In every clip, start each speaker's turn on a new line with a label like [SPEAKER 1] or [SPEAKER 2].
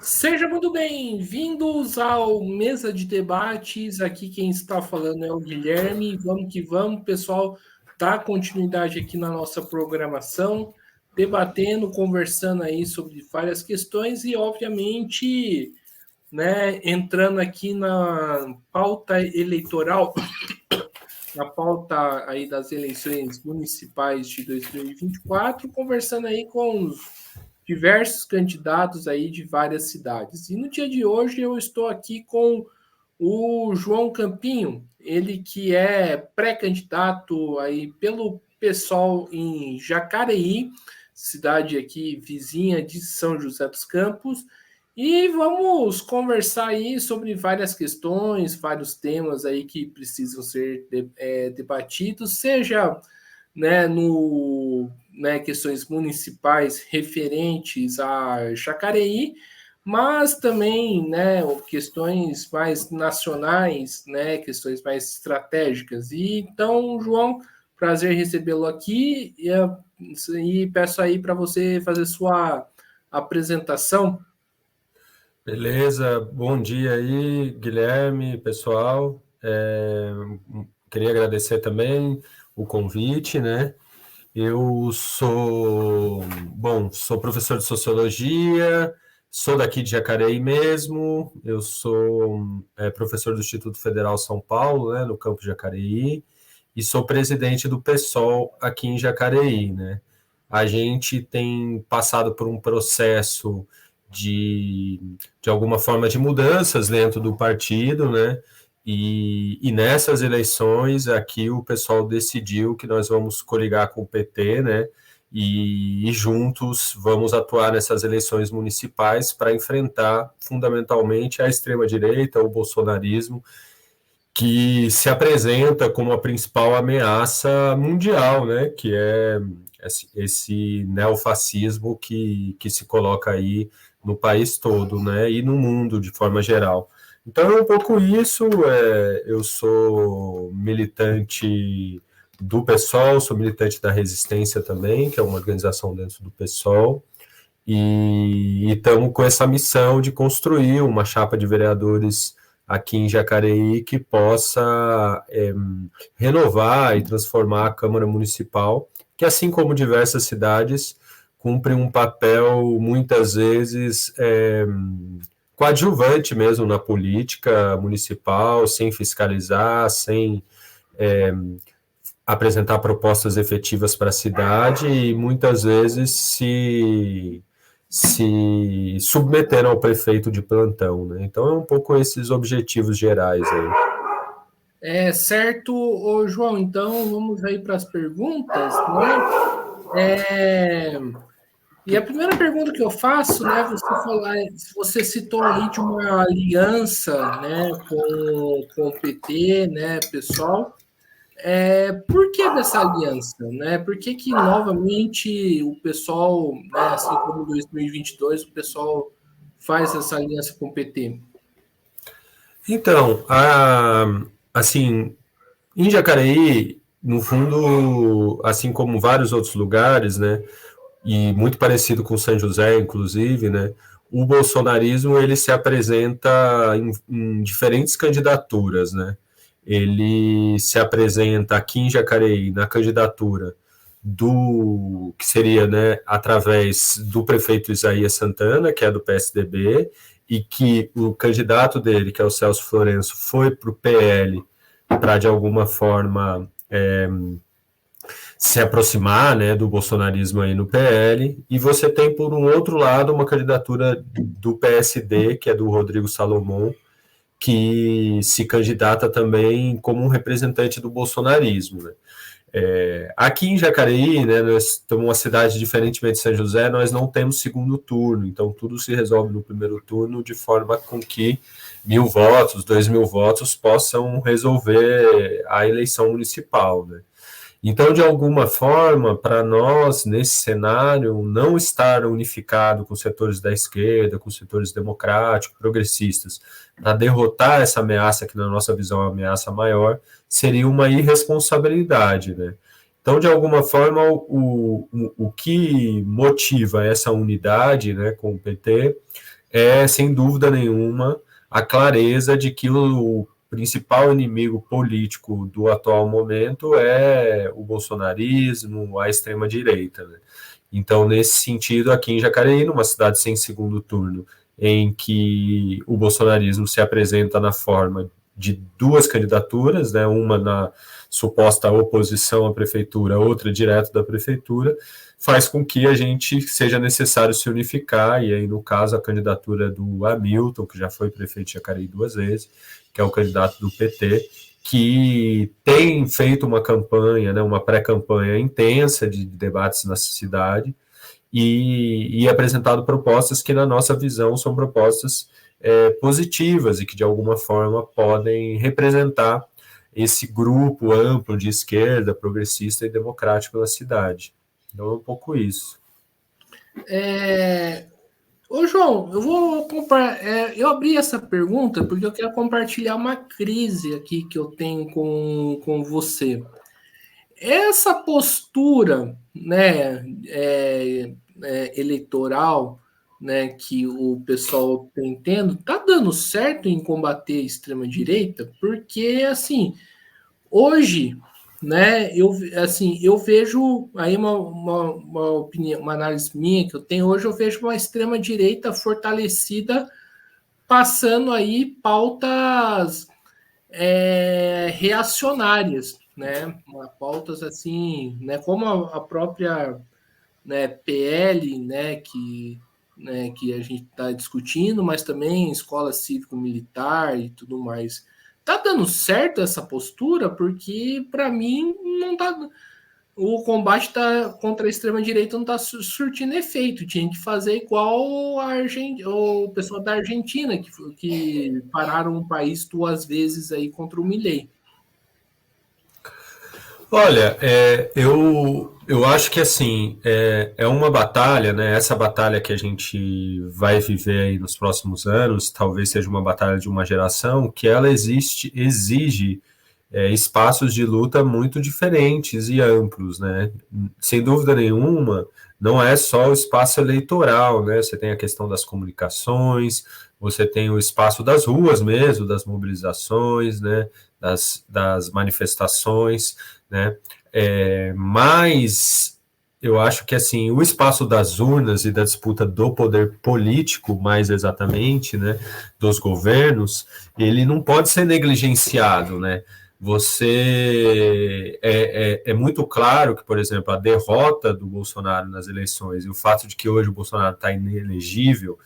[SPEAKER 1] Sejam muito bem-vindos ao Mesa de Debates. Aqui quem está falando é o Guilherme. Vamos que vamos, pessoal. Dá continuidade aqui na nossa programação, debatendo, conversando aí sobre várias questões e, obviamente, né, entrando aqui na pauta eleitoral, na pauta aí das eleições municipais de 2024, conversando aí com os diversos candidatos aí de várias cidades. E no dia de hoje eu estou aqui com o João Campinho, ele que é pré-candidato aí pelo PSOL em Jacareí, cidade aqui vizinha de São José dos Campos, e vamos conversar aí sobre várias questões, vários temas aí que precisam ser debatidos, seja né, no, né, questões municipais referentes a Jacareí, mas também né, questões mais nacionais, né, questões mais estratégicas. E então, João, prazer recebê-lo aqui e peço aí para você fazer sua apresentação.
[SPEAKER 2] Beleza, bom dia aí, Guilherme, pessoal. Queria agradecer também o convite, né? Eu sou professor de sociologia, sou daqui de Jacareí mesmo, eu sou professor do Instituto Federal São Paulo, né, no campus Jacareí, e sou presidente do PSOL aqui em Jacareí, né? A gente tem passado por um processo de, de alguma forma de mudanças dentro do partido, né? E nessas eleições aqui o pessoal decidiu que nós vamos coligar com o PT, né? E juntos vamos atuar nessas eleições municipais para enfrentar fundamentalmente a extrema-direita, o bolsonarismo, que se apresenta como a principal ameaça mundial, né? Que é esse neofascismo que se coloca aí no país todo, né? E no mundo de forma geral. Então é um pouco isso. Eu sou militante do PSOL, sou militante da Resistência também, que é uma organização dentro do PSOL, e estamos com essa missão de construir uma chapa de vereadores aqui em Jacareí que possa renovar e transformar a Câmara Municipal, que assim como diversas cidades, cumpre um papel muitas vezes coadjuvante mesmo na política municipal, sem fiscalizar, sem apresentar propostas efetivas para a cidade e muitas vezes se submeteram ao prefeito de plantão, né? Então é um pouco esses objetivos gerais aí.
[SPEAKER 1] Certo, ô, João, então vamos aí para as perguntas, né? É, E a primeira pergunta que eu faço, né, você citou aí de uma aliança, né, com o PT, né, pessoal. Por que dessa aliança, né? Por que que novamente o pessoal, né, assim como em 2022, o pessoal faz essa aliança com o PT?
[SPEAKER 2] Então, assim, em Jacareí, no fundo, assim como vários outros lugares, né, e muito parecido com São José, inclusive, né, o bolsonarismo ele se apresenta em diferentes candidaturas, né? Ele se apresenta aqui em Jacareí na candidatura do que seria, né, através do prefeito Isaías Santana, que é do PSDB, e que o candidato dele, que é o Celso Florencio, foi para o PL para de alguma forma se aproximar, né, do bolsonarismo aí no PL, e você tem, por um outro lado, uma candidatura do PSD, que é do Rodrigo Salomão, que se candidata também como um representante do bolsonarismo, né? Aqui em Jacareí, né, nós estamos uma cidade diferentemente de São José, nós não temos segundo turno, então tudo se resolve no primeiro turno de forma com que 1.000 votos, 2.000 votos possam resolver a eleição municipal, né? Então, de alguma forma, para nós, nesse cenário, não estar unificado com setores da esquerda, com setores democráticos, progressistas, para derrotar essa ameaça, que na nossa visão é uma ameaça maior, seria uma irresponsabilidade, né? Então, de alguma forma, o que motiva essa unidade, né, com o PT é, sem dúvida nenhuma, a clareza de que o principal inimigo político do atual momento é o bolsonarismo, a extrema-direita, né? Então, nesse sentido, aqui em Jacareí, numa cidade sem segundo turno, em que o bolsonarismo se apresenta na forma de duas candidaturas, né, uma na suposta oposição à prefeitura, outra direto da prefeitura, faz com que a gente seja necessário se unificar, e aí, no caso, a candidatura do Hamilton, que já foi prefeito de Jacareí 2 vezes, que é o candidato do PT, que tem feito uma campanha, né, uma pré-campanha intensa de debates na cidade, e apresentado propostas que, na nossa visão, são propostas positivas e que, de alguma forma, podem representar esse grupo amplo de esquerda, progressista e democrático na cidade. Então, é um pouco isso.
[SPEAKER 1] Ô, João, eu abri essa pergunta porque eu quero compartilhar uma crise aqui que eu tenho com você. Essa postura, né, eleitoral, né, que o pessoal tem tendo, tá dando certo em combater a extrema-direita? Porque, assim, hoje, né, eu vejo aí uma opinião, uma análise minha que eu tenho hoje, eu vejo uma extrema-direita fortalecida passando aí pautas reacionárias, né, pautas assim, né, como a própria, né, PL, né, que a gente está discutindo, mas também escola cívico-militar e tudo mais. Tá dando certo essa postura? Porque, para mim, não tá. O combate contra a extrema-direita não está surtindo efeito. Tinha que fazer igual o pessoal da Argentina, que pararam o país 2 vezes aí contra o Milei.
[SPEAKER 2] Olha, eu acho que assim é uma batalha, né? Essa batalha que a gente vai viver aí nos próximos anos, talvez seja uma batalha de uma geração que ela exige espaços de luta muito diferentes e amplos, né? Sem dúvida nenhuma, não é só o espaço eleitoral, né? Você tem a questão das comunicações, você tem o espaço das ruas mesmo, das mobilizações, né? Das manifestações, né? Mas eu acho que assim o espaço das urnas e da disputa do poder político, mais exatamente, né, dos governos, ele não pode ser negligenciado, né? Você é muito claro que, por exemplo, a derrota do Bolsonaro nas eleições e o fato de que hoje o Bolsonaro está inelegível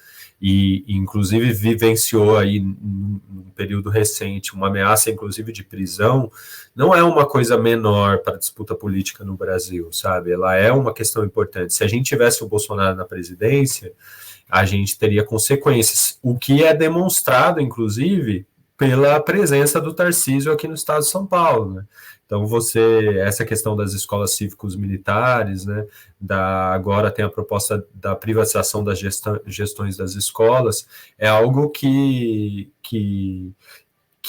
[SPEAKER 2] e inclusive vivenciou aí num período recente uma ameaça inclusive de prisão, não é uma coisa menor para a disputa política no Brasil, sabe? Ela é uma questão importante. Se a gente tivesse o Bolsonaro na presidência, a gente teria consequências, o que é demonstrado, inclusive, pela presença do Tarcísio aqui no estado de São Paulo, né? Então, essa questão das escolas cívicos militares, né, agora tem a proposta da privatização das gestões das escolas, é algo que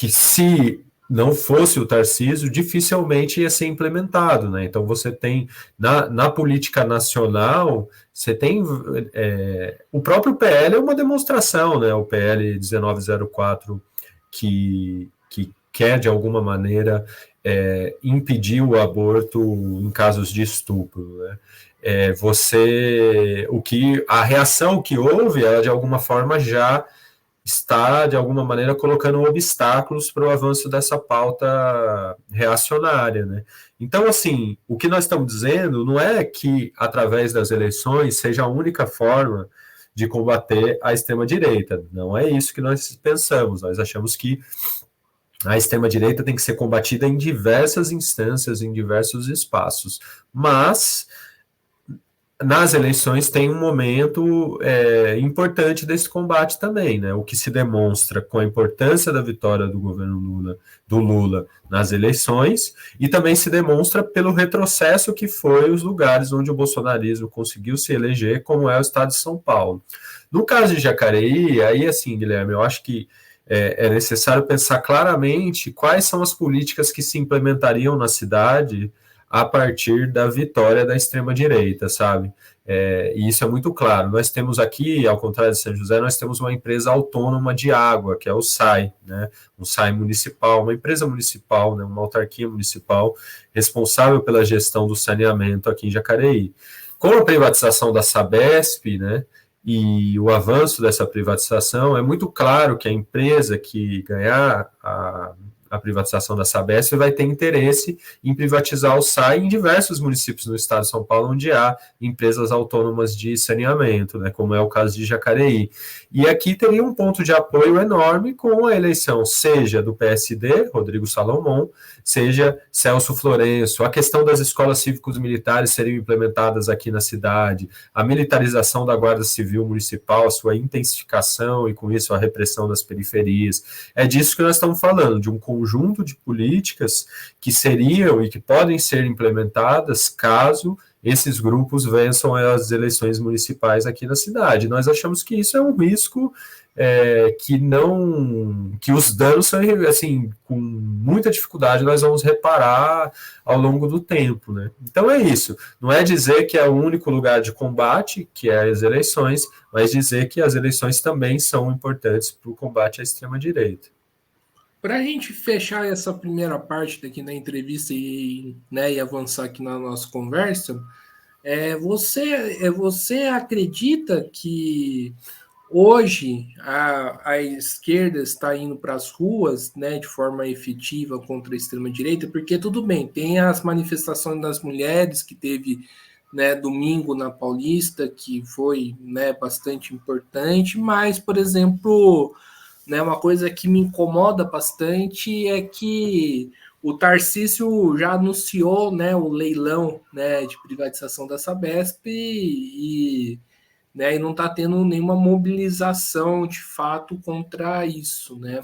[SPEAKER 2] se não fosse o Tarcísio, dificilmente ia ser implementado, né? Então, você tem, na política nacional, você tem, o próprio PL é uma demonstração, né? O PL 1904, que quer, de alguma maneira, impedir o aborto em casos de estupro, né? A reação que houve, ela de alguma forma já está, de alguma maneira, colocando obstáculos para o avanço dessa pauta reacionária, né? Então, assim, o que nós estamos dizendo não é que, através das eleições, seja a única forma de combater a extrema-direita. Não é isso que nós pensamos. Nós achamos que a extrema-direita tem que ser combatida em diversas instâncias, em diversos espaços. Mas nas eleições tem um momento importante desse combate também, né? O que se demonstra com a importância da vitória do governo Lula nas eleições, e também se demonstra pelo retrocesso que foi os lugares onde o bolsonarismo conseguiu se eleger, como é o estado de São Paulo. No caso de Jacareí, aí assim, Guilherme, eu acho que é necessário pensar claramente quais são as políticas que se implementariam na cidade a partir da vitória da extrema-direita, sabe? E isso é muito claro. Nós temos aqui, ao contrário de São José, nós temos uma empresa autônoma de água, que é o SAI, né? Um SAI municipal, uma empresa municipal, né? Uma autarquia municipal responsável pela gestão do saneamento aqui em Jacareí. Com a privatização da Sabesp, né? E o avanço dessa privatização, é muito claro que a empresa que ganhar a privatização da Sabesp vai ter interesse em privatizar o SAI em diversos municípios no estado de São Paulo, onde há empresas autônomas de saneamento, né, como é o caso de Jacareí. E aqui teria um ponto de apoio enorme com a eleição, seja do PSD, Rodrigo Salomão, seja Celso Florencio, a questão das escolas cívicos militares seriam implementadas aqui na cidade, a militarização da Guarda Civil Municipal, a sua intensificação e, com isso, a repressão das periferias. É disso que nós estamos falando, de um conjunto de políticas que seriam e que podem ser implementadas caso esses grupos vençam as eleições municipais aqui na cidade. Nós achamos que isso é um risco que os danos são, assim, com muita dificuldade nós vamos reparar ao longo do tempo, né? Então é isso, não é dizer que é o único lugar de combate, que é as eleições, mas dizer que as eleições também são importantes para o combate à extrema-direita.
[SPEAKER 1] Para a gente fechar essa primeira parte daqui na entrevista e avançar aqui na nossa conversa, você acredita que hoje a esquerda está indo para as ruas, né, de forma efetiva contra a extrema-direita? Porque tudo bem, tem as manifestações das mulheres que teve, né, domingo na Paulista, que foi, né, bastante importante, mas, por exemplo, né, uma coisa que me incomoda bastante é que o Tarcísio já anunciou, né, o leilão, né, de privatização da Sabesp e não está tendo nenhuma mobilização de fato contra isso, né?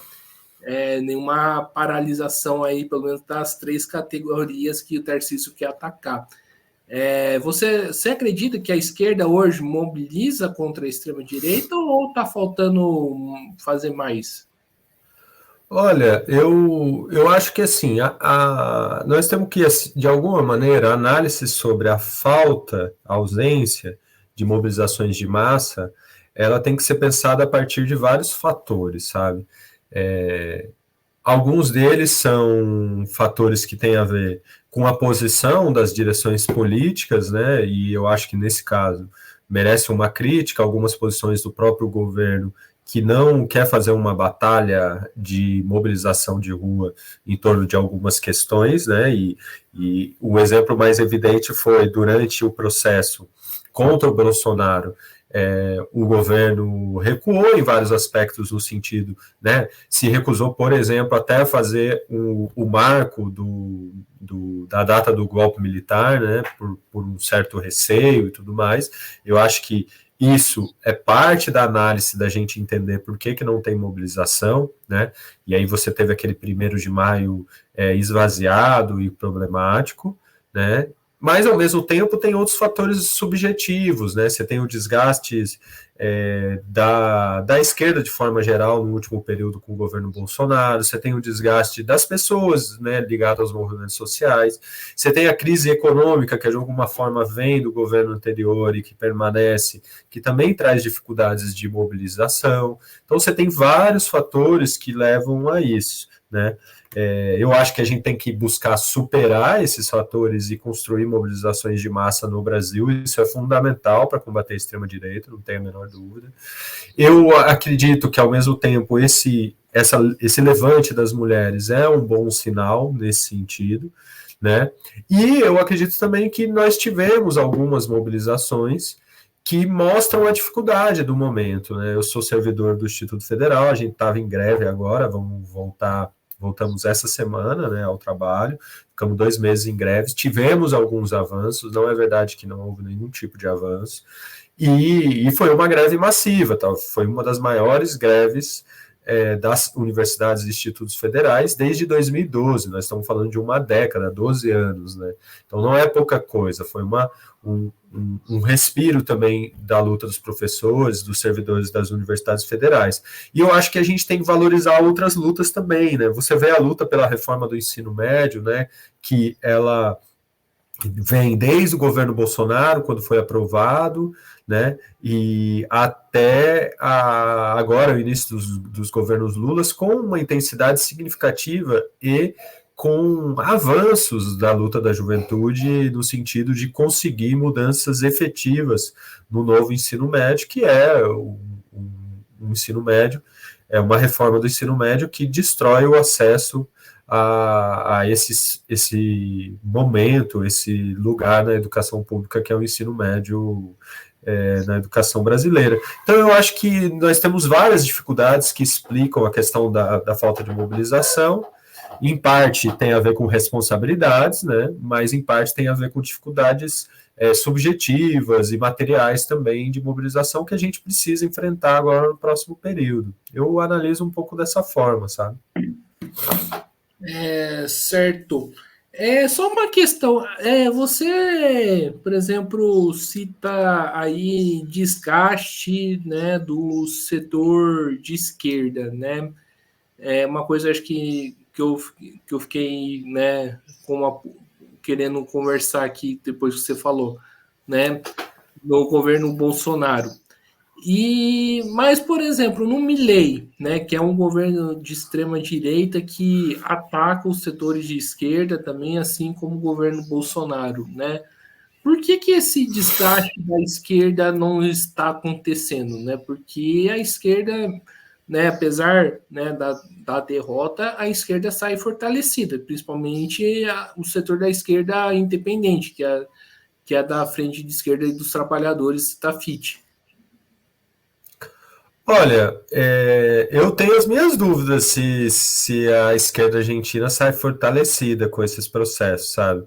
[SPEAKER 1] Nenhuma paralisação aí, pelo menos das 3 categorias que o Tarcísio quer atacar. Você acredita que a esquerda hoje mobiliza contra a extrema-direita ou está faltando fazer mais?
[SPEAKER 2] Olha, eu acho que assim, nós temos que, de alguma maneira, a análise sobre a falta, a ausência de mobilizações de massa, ela tem que ser pensada a partir de vários fatores, sabe? Alguns deles são fatores que têm a ver com a posição das direções políticas, né? E eu acho que nesse caso merece uma crítica, algumas posições do próprio governo que não quer fazer uma batalha de mobilização de rua em torno de algumas questões, né? E o exemplo mais evidente foi durante o processo contra o Bolsonaro. O governo recuou em vários aspectos no sentido, né, se recusou, por exemplo, até a fazer o marco da data do golpe militar, né, por um certo receio e tudo mais. Eu acho que isso é parte da análise da gente entender por que não tem mobilização, né, e aí você teve aquele 1º de maio esvaziado e problemático, né, mas, ao mesmo tempo, tem outros fatores subjetivos, né? Você tem o desgaste da esquerda, de forma geral, no último período com o governo Bolsonaro, você tem o desgaste das pessoas, né, ligadas aos movimentos sociais, você tem a crise econômica, que de alguma forma vem do governo anterior e que permanece, que também traz dificuldades de mobilização. Então, você tem vários fatores que levam a isso, né? Eu acho que a gente tem que buscar superar esses fatores e construir mobilizações de massa no Brasil. Isso é fundamental para combater a extrema-direita, não tenho a menor dúvida. Eu acredito que, ao mesmo tempo, esse levante das mulheres é um bom sinal nesse sentido, né? E eu acredito também que nós tivemos algumas mobilizações que mostram a dificuldade do momento, né? Eu sou servidor do Instituto Federal, a gente estava em greve agora, voltamos essa semana, né, ao trabalho, ficamos 2 meses em greve, tivemos alguns avanços, não é verdade que não houve nenhum tipo de avanço, e foi uma greve massiva, tá? Foi uma das maiores greves das universidades e institutos federais desde 2012, nós estamos falando de uma década, 12 anos, né? Então não é pouca coisa, foi um respiro também da luta dos professores, dos servidores das universidades federais. E eu acho que a gente tem que valorizar outras lutas também, né? Você vê a luta pela reforma do ensino médio, né? Que ela vem desde o governo Bolsonaro, quando foi aprovado, né, e até agora, o início dos governos Lula, com uma intensidade significativa e com avanços da luta da juventude no sentido de conseguir mudanças efetivas no novo ensino médio, que é um ensino médio, é uma reforma do ensino médio que destrói o acesso a esse momento, esse lugar na educação pública que é o ensino médio na educação brasileira. Então, eu acho que nós temos várias dificuldades que explicam a questão da falta de mobilização. Em parte tem a ver com responsabilidades, né? Mas em parte tem a ver com dificuldades subjetivas e materiais também de mobilização que a gente precisa enfrentar agora no próximo período. Eu analiso um pouco dessa forma, sabe?
[SPEAKER 1] Certo. É só uma questão. Você, por exemplo, cita aí desgaste, né, do setor de esquerda, né? É uma coisa acho que eu fiquei, né, querendo conversar aqui depois que você falou, né, no governo Bolsonaro. Mas, por exemplo, no Milei, né, que é um governo de extrema direita que ataca os setores de esquerda também, assim como o governo Bolsonaro, né? Por que esse desgaste da esquerda não está acontecendo, né? Porque a esquerda, né, apesar, né, da derrota, a esquerda sai fortalecida, principalmente o setor da esquerda independente, que é da Frente de Esquerda e dos Trabalhadores da FIT.
[SPEAKER 2] Olha, eu tenho as minhas dúvidas se a esquerda argentina sai fortalecida com esses processos, sabe?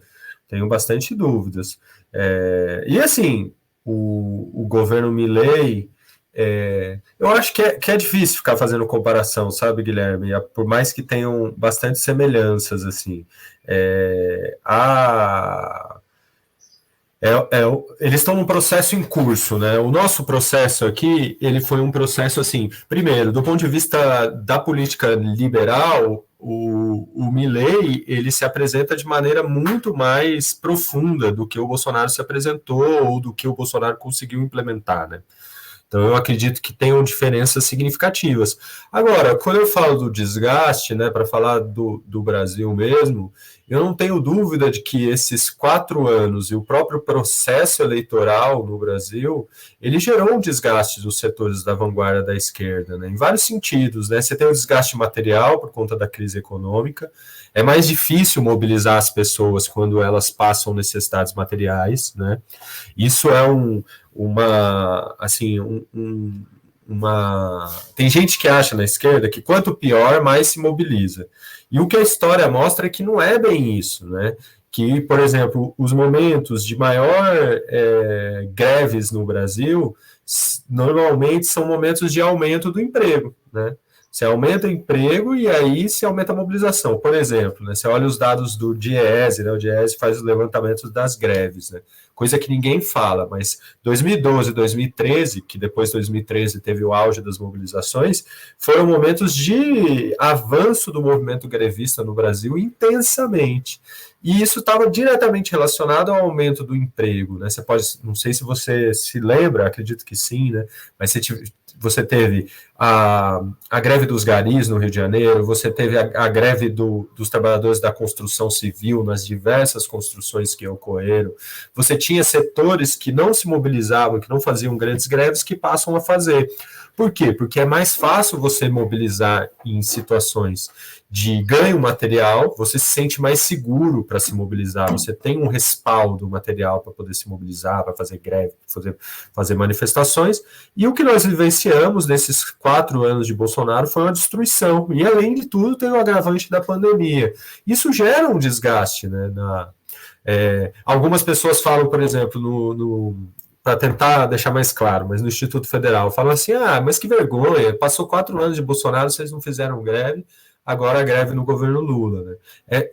[SPEAKER 2] Tenho bastante dúvidas. E assim, o governo Milei, eu acho que é difícil ficar fazendo comparação, sabe, Guilherme? Por mais que tenham bastante semelhanças, assim. Eles estão num processo em curso, né? O nosso processo aqui, ele foi um processo assim, primeiro, do ponto de vista da política liberal, o Milei, ele se apresenta de maneira muito mais profunda do que o Bolsonaro se apresentou ou do que o Bolsonaro conseguiu implementar, né? Então, eu acredito que tenham diferenças significativas. Agora, quando eu falo do desgaste, né, para falar do Brasil mesmo, eu não tenho dúvida de que esses 4 anos e o próprio processo eleitoral no Brasil, ele gerou um desgaste dos setores da vanguarda da esquerda, né, em vários sentidos, né? Você tem o desgaste material por conta da crise econômica, é mais difícil mobilizar as pessoas quando elas passam necessidades materiais, né? Isso é tem gente que acha na esquerda que quanto pior, mais se mobiliza. E o que a história mostra é que não é bem isso, né? Que, por exemplo, os momentos de maior greves no Brasil normalmente são momentos de aumento do emprego, né? Você aumenta o emprego e aí se aumenta a mobilização. Por exemplo, né, você olha os dados do Diese, né, o Diese faz os levantamentos das greves, né, coisa que ninguém fala, mas 2012 e 2013, que depois de 2013 teve o auge das mobilizações, foram momentos de avanço do movimento grevista no Brasil intensamente. E isso estava diretamente relacionado ao aumento do emprego, né? Você pode, não sei se você se lembra, acredito que sim, né? Mas você teve a greve dos garis no Rio de Janeiro, você teve a greve dos trabalhadores da construção civil nas diversas construções que ocorreram, você tinha setores que não se mobilizavam, que não faziam grandes greves, que passam a fazer. Por quê? Porque é mais fácil você mobilizar em situações de ganho material, você se sente mais seguro para se mobilizar, você tem um respaldo material para poder se mobilizar, para fazer greve, fazer manifestações, e o que nós vivenciamos nesses 4 anos de Bolsonaro foi uma destruição, e além de tudo tem o agravante da pandemia. Isso gera um desgaste, né? Algumas pessoas falam, por exemplo, para tentar deixar mais claro, mas no Instituto Federal, falam assim, mas que vergonha, passou 4 anos de Bolsonaro, vocês não fizeram greve, agora a greve no governo Lula, né?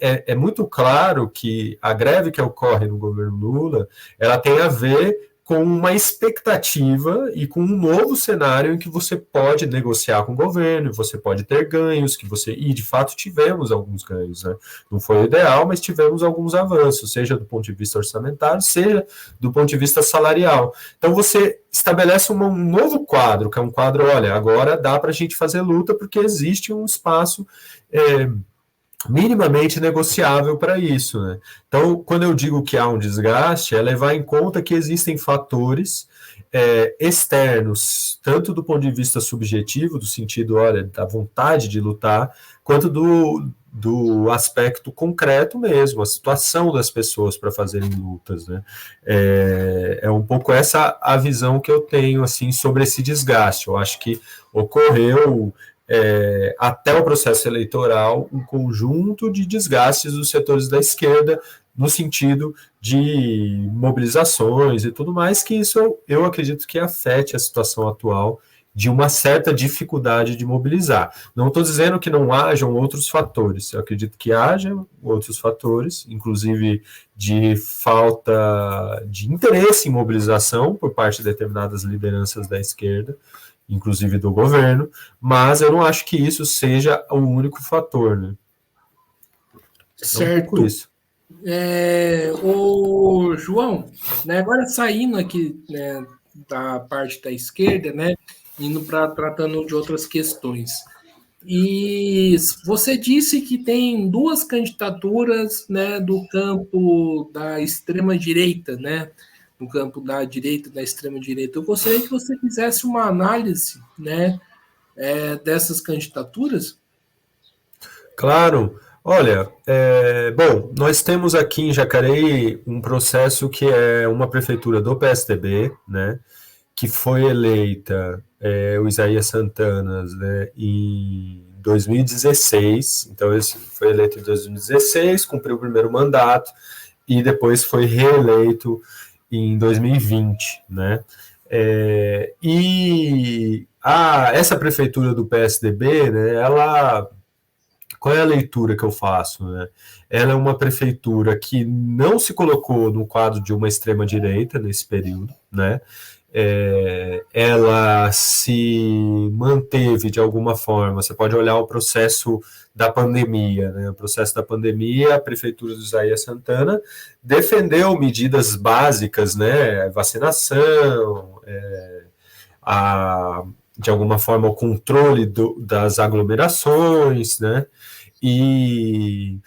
[SPEAKER 2] É muito claro que a greve que ocorre no governo Lula, ela tem a ver com uma expectativa e com um novo cenário em que você pode negociar com o governo, você pode ter ganhos, e de fato tivemos alguns ganhos, né? Não foi o ideal, mas tivemos alguns avanços, seja do ponto de vista orçamentário, seja do ponto de vista salarial. Então você estabelece um novo quadro, que é um quadro, olha, agora dá para a gente fazer luta porque existe um espaço minimamente negociável para isso, né? Então, quando eu digo que há um desgaste, é levar em conta que existem fatores externos, tanto do ponto de vista subjetivo, do sentido, olha, da vontade de lutar, quanto do aspecto concreto mesmo, a situação das pessoas para fazerem lutas, né? É um pouco essa a visão que eu tenho, assim, sobre esse desgaste. Eu acho que ocorreu até o processo eleitoral, um conjunto de desgastes dos setores da esquerda, no sentido de mobilizações e tudo mais, que isso eu acredito que afete a situação atual de uma certa dificuldade de mobilizar. Não estou dizendo que não hajam outros fatores, eu acredito que hajam outros fatores, inclusive de falta de interesse em mobilização por parte de determinadas lideranças da esquerda, inclusive do governo, mas eu não acho que isso seja o único fator, né?
[SPEAKER 1] Certo. Isso. O João, né, agora saindo aqui, né, da parte da esquerda, né, indo para tratando de outras questões. E você disse que tem duas candidaturas, né, do campo da extrema direita, né? No campo da direita, da extrema-direita. Eu gostaria que você fizesse uma análise, né, dessas candidaturas.
[SPEAKER 2] Claro. Olha, bom, nós temos aqui em Jacareí um processo que é uma prefeitura do PSDB, né, que foi eleita o Isaías Santana, né, em 2016, então ele foi eleito em 2016, cumpriu o primeiro mandato e depois foi reeleito em 2020, né? Essa prefeitura do PSDB, né, qual é a leitura que eu faço, né? Ela é uma prefeitura que não se colocou no quadro de uma extrema-direita nesse período, né? Ela se manteve de alguma forma. Você pode olhar o processo da pandemia, né? O processo da pandemia, a prefeitura do Isaías Santana defendeu medidas básicas, né? Vacinação, de alguma forma o controle das aglomerações, né? E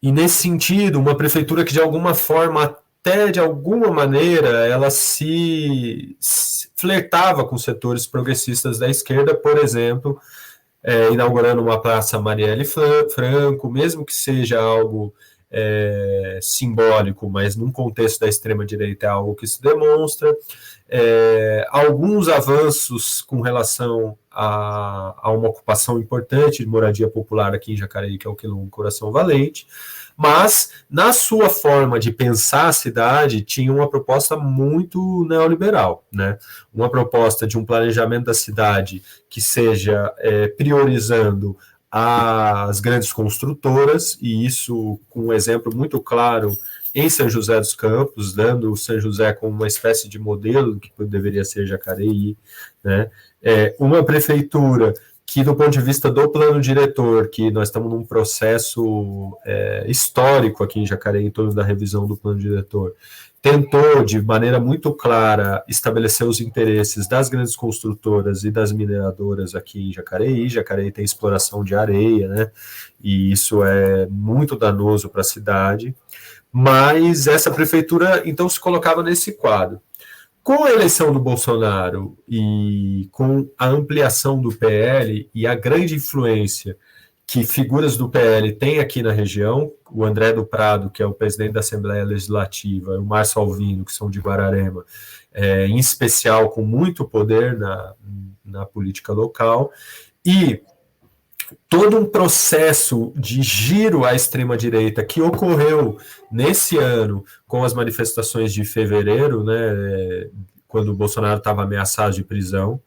[SPEAKER 2] nesse sentido, uma prefeitura que de alguma forma, até de alguma maneira, ela se flertava com setores progressistas da esquerda, por exemplo, inaugurando uma praça Marielle Franco, mesmo que seja algo simbólico, mas num contexto da extrema-direita é algo que se demonstra. Alguns avanços com relação a uma ocupação importante de moradia popular aqui em Jacareí, que é o Quilombo Coração Valente, mas na sua forma de pensar a cidade tinha uma proposta muito neoliberal, né? Uma proposta de um planejamento da cidade que seja priorizando as grandes construtoras, e isso com um exemplo muito claro em São José dos Campos, dando o São José como uma espécie de modelo do que deveria ser Jacareí, né? Uma prefeitura que, do ponto de vista do plano diretor, que nós estamos num processo histórico aqui em Jacareí, em torno da revisão do plano diretor, tentou, de maneira muito clara, estabelecer os interesses das grandes construtoras e das mineradoras aqui em Jacareí. Jacareí tem exploração de areia, né? E isso é muito danoso para a cidade. Mas essa prefeitura, então, se colocava nesse quadro. Com a eleição do Bolsonaro e com a ampliação do PL e a grande influência que figuras do PL têm aqui na região, o André do Prado, que é o presidente da Assembleia Legislativa, e o Márcio Alvino, que são de Guararema, em especial com muito poder na política local, e todo um processo de giro à extrema-direita que ocorreu nesse ano com as manifestações de fevereiro, né, quando o Bolsonaro estava ameaçado de prisão,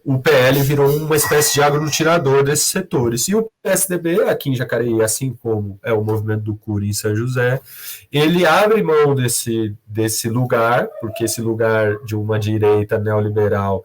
[SPEAKER 2] o PL virou uma espécie de aglutinador desses setores. E o PSDB, aqui em Jacareí, assim como é o movimento do CURI em São José, ele abre mão desse lugar, porque esse lugar de uma direita neoliberal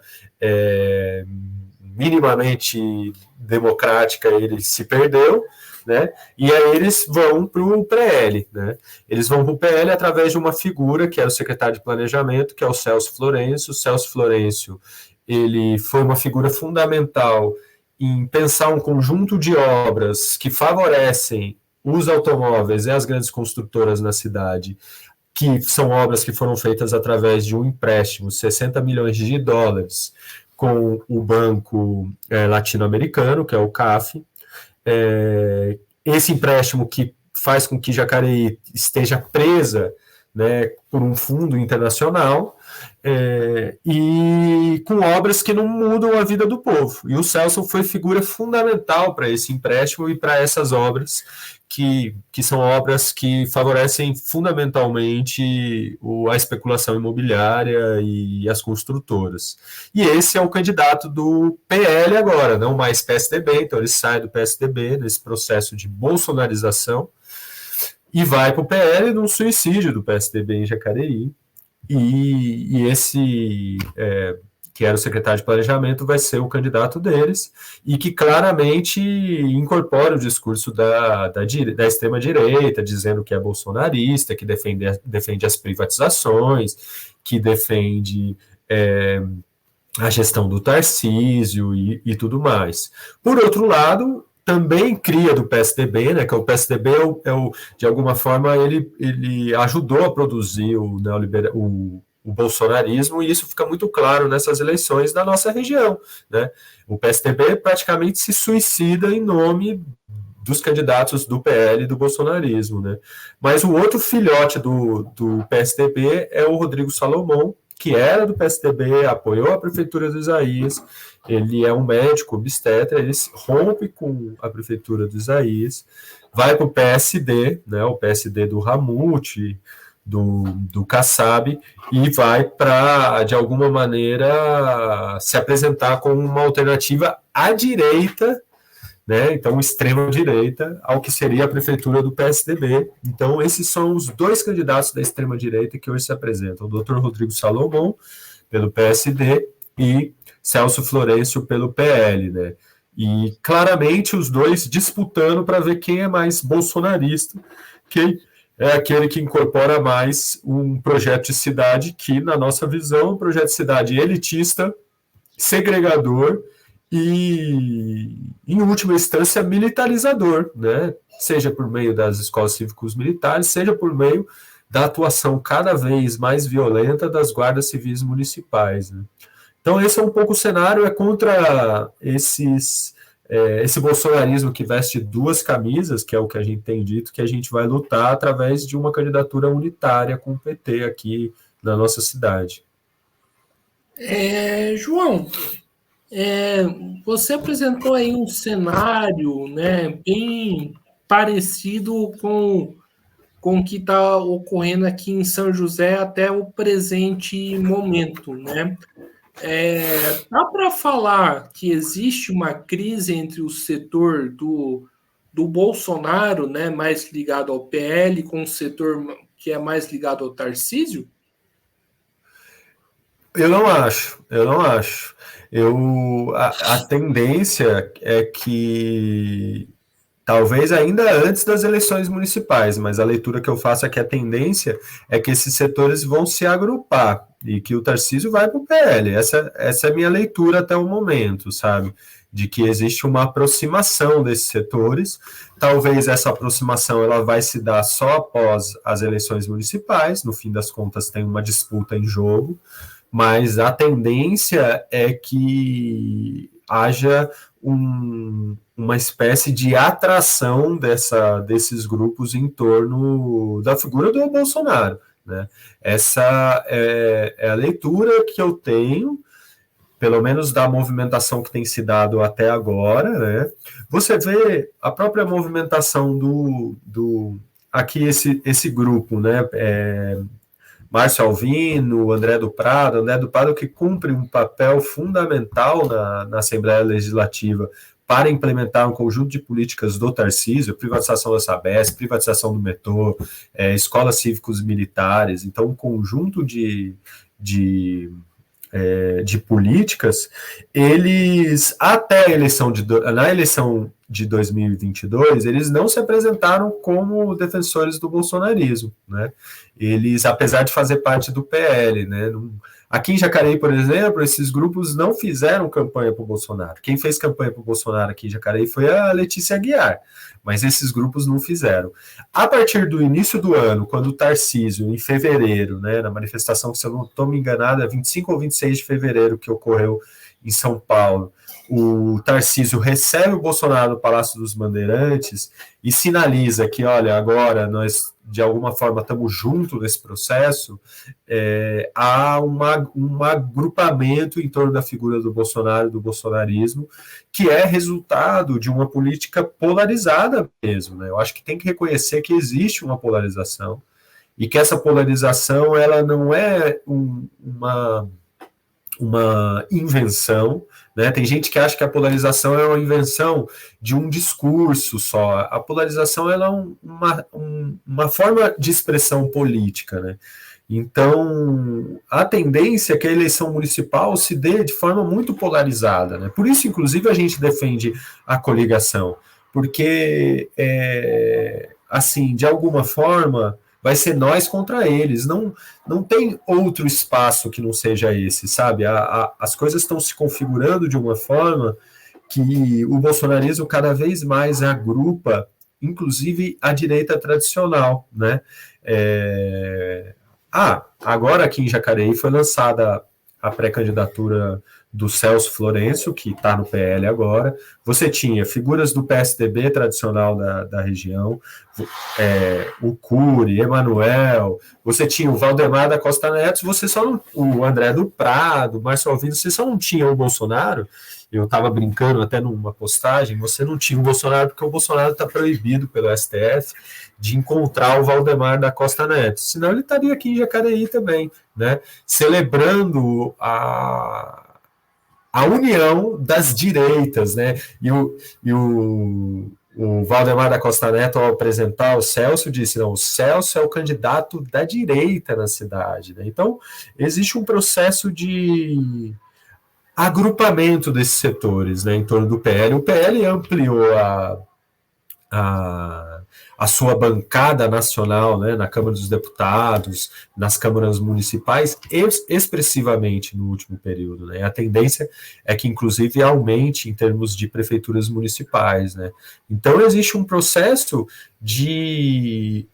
[SPEAKER 2] minimamente democrática, ele se perdeu, né? E aí eles vão para o PL, né? Eles vão para o PL através de uma figura que é o secretário de Planejamento, que é o Celso Florencio. O Celso Florencio, ele foi uma figura fundamental em pensar um conjunto de obras que favorecem os automóveis e as grandes construtoras na cidade, que são obras que foram feitas através de um empréstimo, 60 milhões de dólares, com o banco latino-americano, que é o CAF. Esse empréstimo que faz com que Jacareí esteja presa, né, por um fundo internacional, e com obras que não mudam a vida do povo. E o Celso foi figura fundamental para esse empréstimo e para essas obras, que são obras que favorecem fundamentalmente a especulação imobiliária e as construtoras. E esse é o candidato do PL agora, não mais PSDB, então ele sai do PSDB nesse processo de bolsonarização e vai para o PL num suicídio do PSDB em Jacareí. E esse, que era o secretário de Planejamento, vai ser o candidato deles, e que claramente incorpora o discurso da extrema-direita, dizendo que é bolsonarista, que defende as privatizações, que defende a gestão do Tarcísio e tudo mais. Por outro lado, também cria do PSDB, né, que o PSDB de alguma forma, ele ajudou a produzir o bolsonarismo, e isso fica muito claro nessas eleições da nossa região, né? O PSDB praticamente se suicida em nome dos candidatos do PL e do bolsonarismo, né? Mas o outro filhote do PSDB é o Rodrigo Salomão, que era do PSDB, apoiou a prefeitura do Isaías. Ele é um médico obstetra, ele rompe com a prefeitura do Isaías, vai para o PSD, né, o PSD do Ramute, do Kassab, e vai para, de alguma maneira, se apresentar como uma alternativa à direita, né, então extrema-direita, ao que seria a prefeitura do PSDB. Então esses são os dois candidatos da extrema-direita que hoje se apresentam, o doutor Rodrigo Salomão, pelo PSD, e Celso Florencio pelo PL, né? E claramente os dois disputando para ver quem é mais bolsonarista, quem é aquele que incorpora mais um projeto de cidade que, na nossa visão, é um projeto de cidade elitista, segregador e, em última instância, militarizador, né? Seja por meio das escolas cívicos militares, seja por meio da atuação cada vez mais violenta das guardas civis municipais, né? Então, esse é um pouco o cenário, contra esse bolsonarismo que veste duas camisas, que é o que a gente tem dito, que a gente vai lutar através de uma candidatura unitária com o PT aqui na nossa cidade.
[SPEAKER 1] João, você apresentou aí um cenário, né, bem parecido com o que está ocorrendo aqui em São José até o presente momento, né? Dá para falar que existe uma crise entre o setor do Bolsonaro, né, mais ligado ao PL, com o setor que é mais ligado ao Tarcísio?
[SPEAKER 2] Eu não acho. A tendência é que, talvez ainda antes das eleições municipais, mas a leitura que eu faço é que a tendência é que esses setores vão se agrupar e que o Tarcísio vai para o PL. Essa é a minha leitura até o momento, sabe? De que existe uma aproximação desses setores. Talvez essa aproximação ela vai se dar só após as eleições municipais. No fim das contas, tem uma disputa em jogo, mas a tendência é que haja uma espécie de atração desses grupos em torno da figura do Bolsonaro, né? Essa é a leitura que eu tenho, pelo menos da movimentação que tem se dado até agora, né? Você vê a própria movimentação aqui esse grupo, né? Márcio Alvino, André do Prado que cumpre um papel fundamental na Assembleia Legislativa para implementar um conjunto de políticas do Tarcísio, privatização da Sabesp, privatização do metrô, escolas cívicos militares, então um conjunto de políticas, eles, até na eleição de 2022, eles não se apresentaram como defensores do bolsonarismo, né? Eles, apesar de fazer parte do PL, né? Aqui em Jacareí, por exemplo, esses grupos não fizeram campanha para o Bolsonaro. Quem fez campanha para o Bolsonaro aqui em Jacareí foi a Letícia Aguiar, mas esses grupos não fizeram. A partir do início do ano, quando o Tarcísio, em fevereiro, né, na manifestação, que se eu não estou me enganado, é 25 ou 26 de fevereiro, que ocorreu em São Paulo, o Tarcísio recebe o Bolsonaro no Palácio dos Bandeirantes e sinaliza que, olha, agora nós, de alguma forma, estamos juntos nesse processo, há um agrupamento em torno da figura do Bolsonaro e do bolsonarismo, que é resultado de uma política polarizada mesmo, né? Eu acho que tem que reconhecer que existe uma polarização e que essa polarização ela não é uma invenção, né? Tem gente que acha que a polarização é uma invenção de um discurso só. A polarização ela é uma forma de expressão política, né? Então, a tendência é que a eleição municipal se dê de forma muito polarizada, né? Por isso, inclusive, a gente defende a coligação, porque, assim, de alguma forma, vai ser nós contra eles. Não tem outro espaço que não seja esse, sabe? As coisas estão se configurando de uma forma que o bolsonarismo cada vez mais agrupa, inclusive, a direita tradicional, né? Agora aqui em Jacareí foi lançada a pré-candidatura do Celso Florencio, que está no PL agora. Você tinha figuras do PSDB tradicional da região, o Cury, Emanuel, você tinha o Valdemar da Costa Neto, você só não, o André do Prado, o Márcio Alvino, você só não tinha o Bolsonaro. Eu estava brincando até numa postagem, você não tinha o Bolsonaro porque o Bolsonaro está proibido pelo STF de encontrar o Valdemar da Costa Neto, senão ele estaria aqui em Jacareí também, né, celebrando a união das direitas, né, e o Valdemar da Costa Neto, ao apresentar o Celso, disse, não, o Celso é o candidato da direita na cidade, né? Então, existe um processo de agrupamento desses setores, né, em torno do PL. O PL ampliou a sua bancada nacional, né, na Câmara dos Deputados, nas câmaras municipais, expressivamente no último período, né? A tendência é que, inclusive, aumente em termos de prefeituras municipais, né? Então, existe um processo de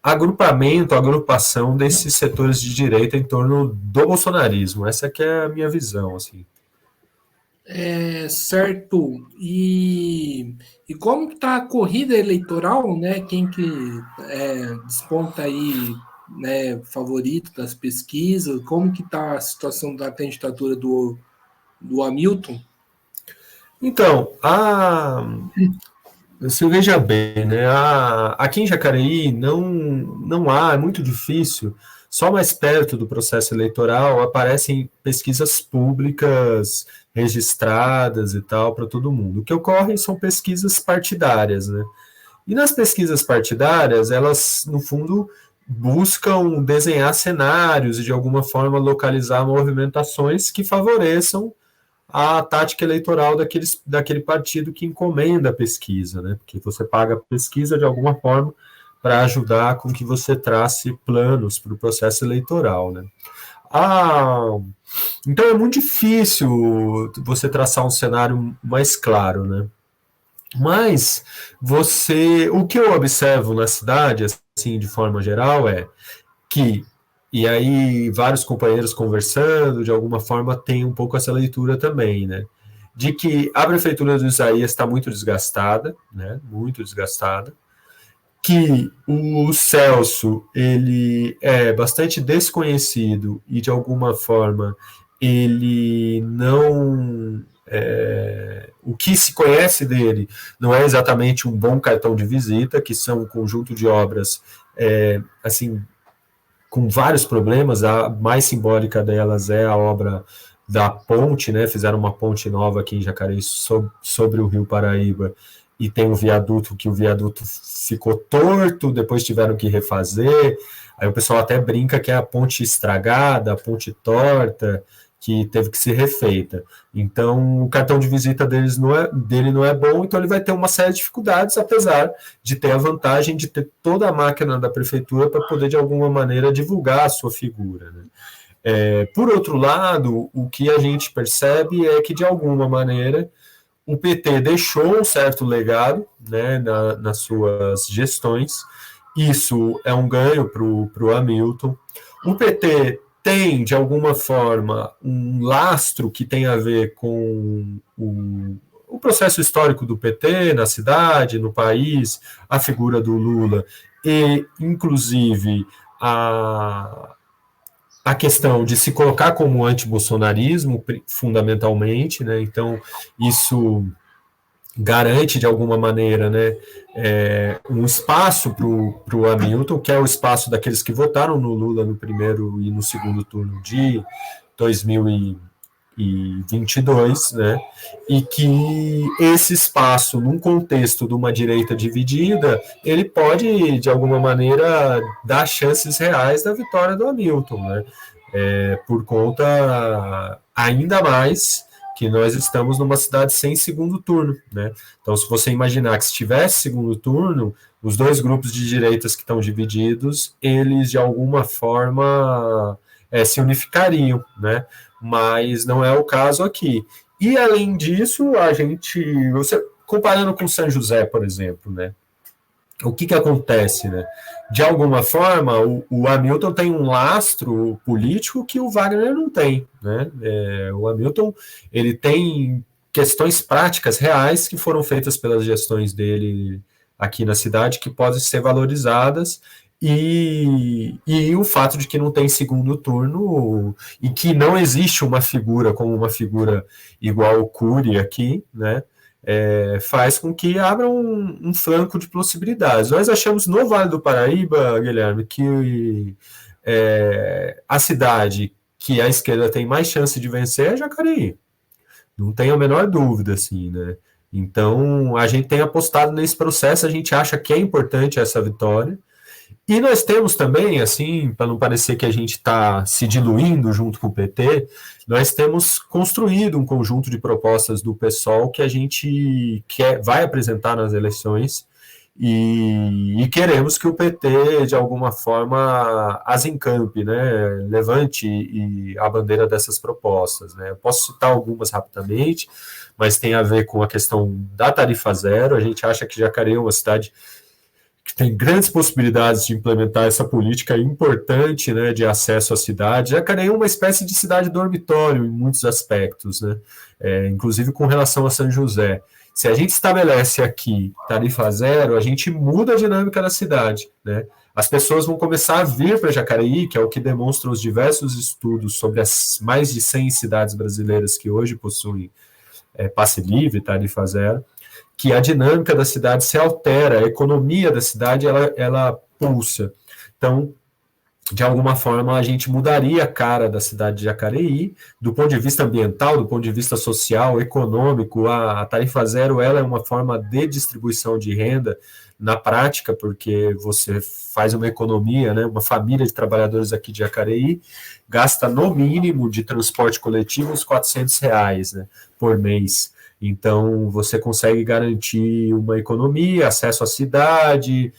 [SPEAKER 2] agrupação desses setores de direita em torno do bolsonarismo. Essa que é a minha visão, assim.
[SPEAKER 1] Certo. E como está a corrida eleitoral, né? Quem que desponta aí, né, favorito das pesquisas? Como que está a situação da candidatura do Hamilton?
[SPEAKER 2] Então, você veja bem, né? Aqui em Jacareí não há, é muito difícil. Só mais perto do processo eleitoral aparecem pesquisas públicas registradas e tal para todo mundo. O que ocorre são pesquisas partidárias, né? E nas pesquisas partidárias, elas, no fundo, buscam desenhar cenários e, de alguma forma, localizar movimentações que favoreçam a tática eleitoral daquele partido que encomenda a pesquisa, né? Porque você paga a pesquisa, de alguma forma, para ajudar com que você trace planos para o processo eleitoral, né? Então é muito difícil você traçar um cenário mais claro, né? Mas o que eu observo na cidade, assim, de forma geral, é que, e aí vários companheiros conversando, de alguma forma tem um pouco essa leitura também, né? De que a prefeitura do Isaías está muito desgastada, né? Muito desgastada, que o Celso ele é bastante desconhecido e de alguma forma ele não o que se conhece dele não é exatamente um bom cartão de visita, que são um conjunto de obras assim com vários problemas. A mais simbólica delas é a obra da ponte, né? Fizeram uma ponte nova aqui em Jacareí sobre o Rio Paraíba, e tem um viaduto que o viaduto ficou torto, depois tiveram que refazer. Aí o pessoal até brinca que é a ponte estragada, a ponte torta, que teve que ser refeita. Então, o cartão de visita dele não é bom, então ele vai ter uma série de dificuldades, apesar de ter a vantagem de ter toda a máquina da prefeitura para poder, de alguma maneira, divulgar a sua figura, né? Por outro lado, o que a gente percebe é que, de alguma maneira, o PT deixou um certo legado, né, nas suas gestões. Isso é um ganho para o Hamilton. O PT tem, de alguma forma, um lastro que tem a ver com o processo histórico do PT na cidade, no país, a figura do Lula e, inclusive, a questão de se colocar como anti-bolsonarismo, fundamentalmente, né? Então, isso garante, de alguma maneira, né, um espaço para o Hamilton, que é o espaço daqueles que votaram no Lula no primeiro e no segundo turno de 2022, né, e que esse espaço, num contexto de uma direita dividida, ele pode, de alguma maneira, dar chances reais da vitória do Hamilton, né, por conta, ainda mais, que nós estamos numa cidade sem segundo turno, né? Então, se você imaginar que se tivesse segundo turno, os dois grupos de direitas que estão divididos, eles, de alguma forma, se unificariam, né? Mas não é o caso aqui. E, além disso, comparando com São José, por exemplo, né? O que acontece, né? De alguma forma, o Hamilton tem um lastro político que o Wagner não tem, né? O Hamilton, ele tem questões práticas reais que foram feitas pelas gestões dele aqui na cidade que podem ser valorizadas, e o fato de que não tem segundo turno e que não existe uma figura como uma figura igual o Cury aqui, né? Faz com que abra um flanco de possibilidades. Nós achamos no Vale do Paraíba, Guilherme, que a cidade que a esquerda tem mais chance de vencer é Jacareí. Não tenho a menor dúvida, assim, né? Então, a gente tem apostado nesse processo, a gente acha que é importante essa vitória. E nós temos também, assim, para não parecer que a gente está se diluindo junto com o PT, nós temos construído um conjunto de propostas do PSOL que a gente vai apresentar nas eleições, e queremos que o PT, de alguma forma, as encampe, né, levante a bandeira dessas propostas, né. Eu posso citar algumas rapidamente, mas tem a ver com a questão da tarifa zero. A gente acha que Jacareí é uma cidade que tem grandes possibilidades de implementar essa política importante, né, de acesso à cidade. Jacareí é uma espécie de cidade dormitório em muitos aspectos, né, inclusive com relação a São José. Se a gente estabelece aqui tarifa zero, a gente muda a dinâmica da cidade, né? As pessoas vão começar a vir para Jacareí, que é o que demonstram os diversos estudos sobre as mais de 100 cidades brasileiras que hoje possuem passe livre, tarifa zero, que a dinâmica da cidade se altera, a economia da cidade ela pulsa. Então, de alguma forma, a gente mudaria a cara da cidade de Jacareí, do ponto de vista ambiental, do ponto de vista social, econômico. A tarifa zero ela é uma forma de distribuição de renda na prática, porque você faz uma economia, né? Uma família de trabalhadores aqui de Jacareí gasta no mínimo de transporte coletivo uns R$ 400, né, por mês. Então, você consegue garantir uma economia, acesso à cidade,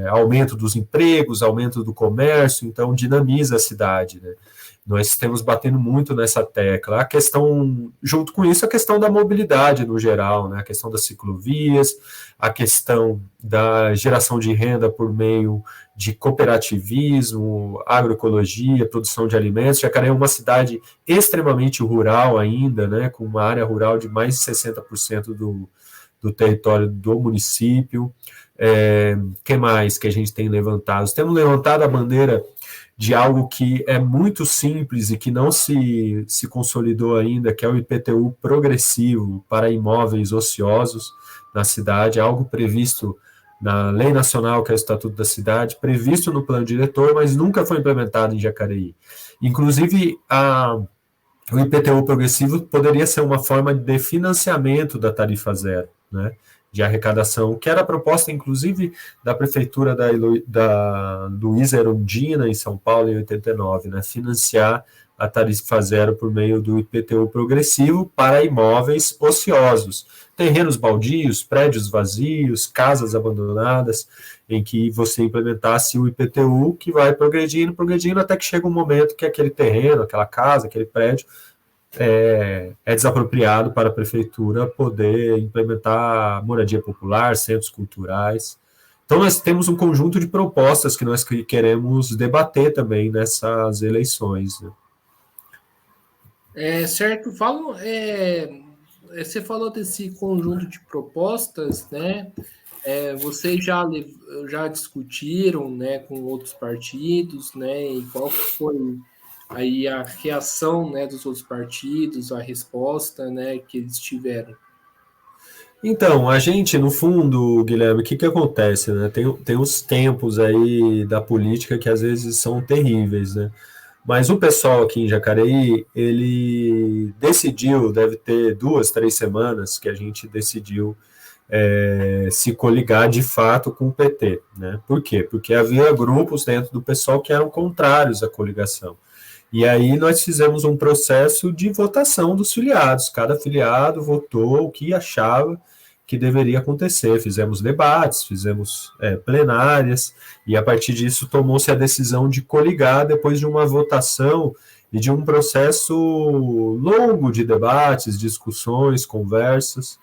[SPEAKER 2] aumento dos empregos, aumento do comércio, então dinamiza a cidade, né? Nós estamos batendo muito nessa tecla. A questão, junto com isso, a questão da mobilidade no geral, né? A questão das ciclovias, a questão da geração de renda por meio de cooperativismo, agroecologia, produção de alimentos. Jacareí é uma cidade extremamente rural ainda, né? Com uma área rural de mais de 60% do território do município. Que mais que a gente tem levantado? Temos levantado a bandeira de algo que é muito simples e que não se consolidou ainda, que é o IPTU progressivo para imóveis ociosos na cidade, algo previsto na lei nacional, que é o Estatuto da Cidade, previsto no plano diretor, mas nunca foi implementado em Jacareí. Inclusive, o IPTU progressivo poderia ser uma forma de financiamento da tarifa zero, né, de arrecadação, que era a proposta, inclusive, da prefeitura da Luísa Erundina, em São Paulo, em 89, né, financiar a tarifa zero por meio do IPTU progressivo para imóveis ociosos, terrenos baldios, prédios vazios, casas abandonadas, em que você implementasse o IPTU, que vai progredindo, progredindo, até que chega um momento que aquele terreno, aquela casa, aquele prédio, é desapropriado para a prefeitura poder implementar moradia popular, centros culturais. Então, nós temos um conjunto de propostas que nós queremos debater também nessas eleições, né?
[SPEAKER 1] Certo, você falou desse conjunto de propostas, né? Vocês já discutiram, né, com outros partidos, né? E qual foi aí a reação, né, dos outros partidos, a resposta, né, que eles tiveram?
[SPEAKER 2] Então, a gente, no fundo, Guilherme, o que que acontece, né? Tem uns tempos aí da política que às vezes são terríveis, né? Mas o pessoal aqui em Jacareí, ele decidiu, deve ter 2, 3 semanas que a gente decidiu se coligar de fato com o PT, né? Por quê? Porque havia grupos dentro do pessoal que eram contrários à coligação. E aí nós fizemos um processo de votação dos filiados. Cada filiado votou o que achava que deveria acontecer. Fizemos debates, fizemos plenárias, e a partir disso tomou-se a decisão de coligar depois de uma votação e de um processo longo de debates, discussões, conversas,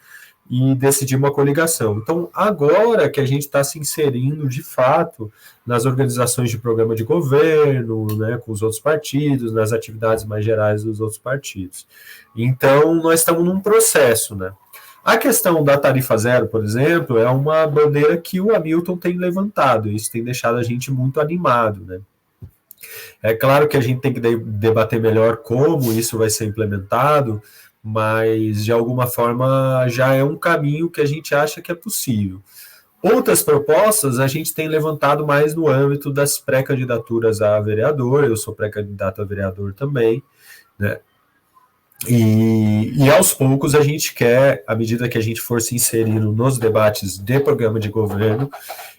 [SPEAKER 2] e decidir uma coligação. Então, agora que a gente está se inserindo de fato nas organizações de programa de governo, né, com os outros partidos, nas atividades mais gerais dos outros partidos. Então, nós estamos num processo, né? A questão da tarifa zero, por exemplo, é uma bandeira que o Hamilton tem levantado, e isso tem deixado a gente muito animado, né? É claro que a gente tem que debater melhor como isso vai ser implementado, mas de alguma forma já é um caminho que a gente acha que é possível. Outras propostas a gente tem levantado mais no âmbito das pré-candidaturas a vereador, eu sou pré-candidato a vereador também, né? E aos poucos a gente quer, à medida que a gente for se inserindo nos debates de programa de governo,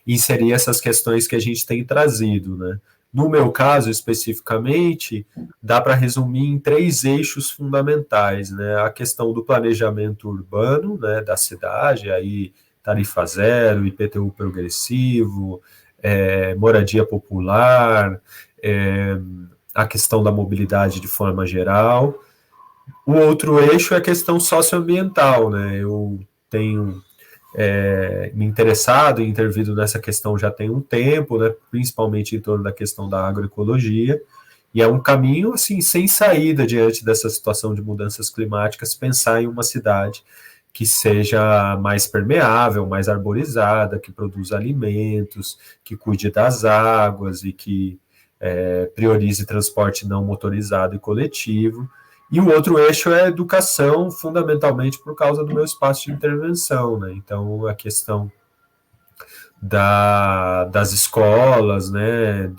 [SPEAKER 2] inserir essas questões que a gente tem trazido, né? No meu caso, especificamente, dá para resumir em 3 eixos fundamentais, né? A questão do planejamento urbano, né, da cidade, aí tarifa zero, IPTU progressivo, moradia popular, a questão da mobilidade de forma geral. O outro eixo é a questão socioambiental, né? Eu tenho me interessado e intervido nessa questão já tem um tempo, né, principalmente em torno da questão da agroecologia, e é um caminho assim sem saída diante dessa situação de mudanças climáticas, pensar em uma cidade que seja mais permeável, mais arborizada, que produza alimentos, que cuide das águas e que priorize transporte não motorizado e coletivo. E o outro eixo é a educação, fundamentalmente por causa do meu espaço de intervenção, né? Então, a questão das escolas, né?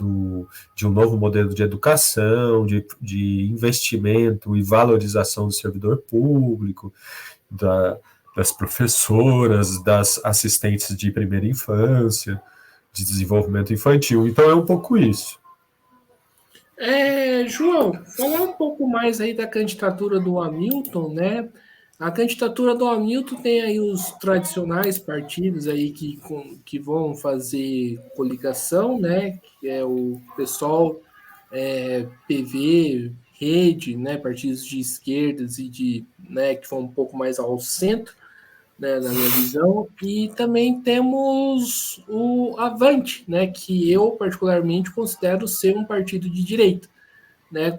[SPEAKER 2] De um novo modelo de educação, de investimento e valorização do servidor público, das professoras, das assistentes de primeira infância, de desenvolvimento infantil. Então, é um pouco isso.
[SPEAKER 1] João, falar um pouco mais aí da candidatura do Hamilton, né? A candidatura do Hamilton tem aí os tradicionais partidos aí que vão fazer coligação, né? Que é o PSOL, PV, Rede, né? Partidos de esquerdas e né, que vão um pouco mais ao centro, né, na minha visão, e também temos o Avante, né, que eu particularmente considero ser um partido de direita, né?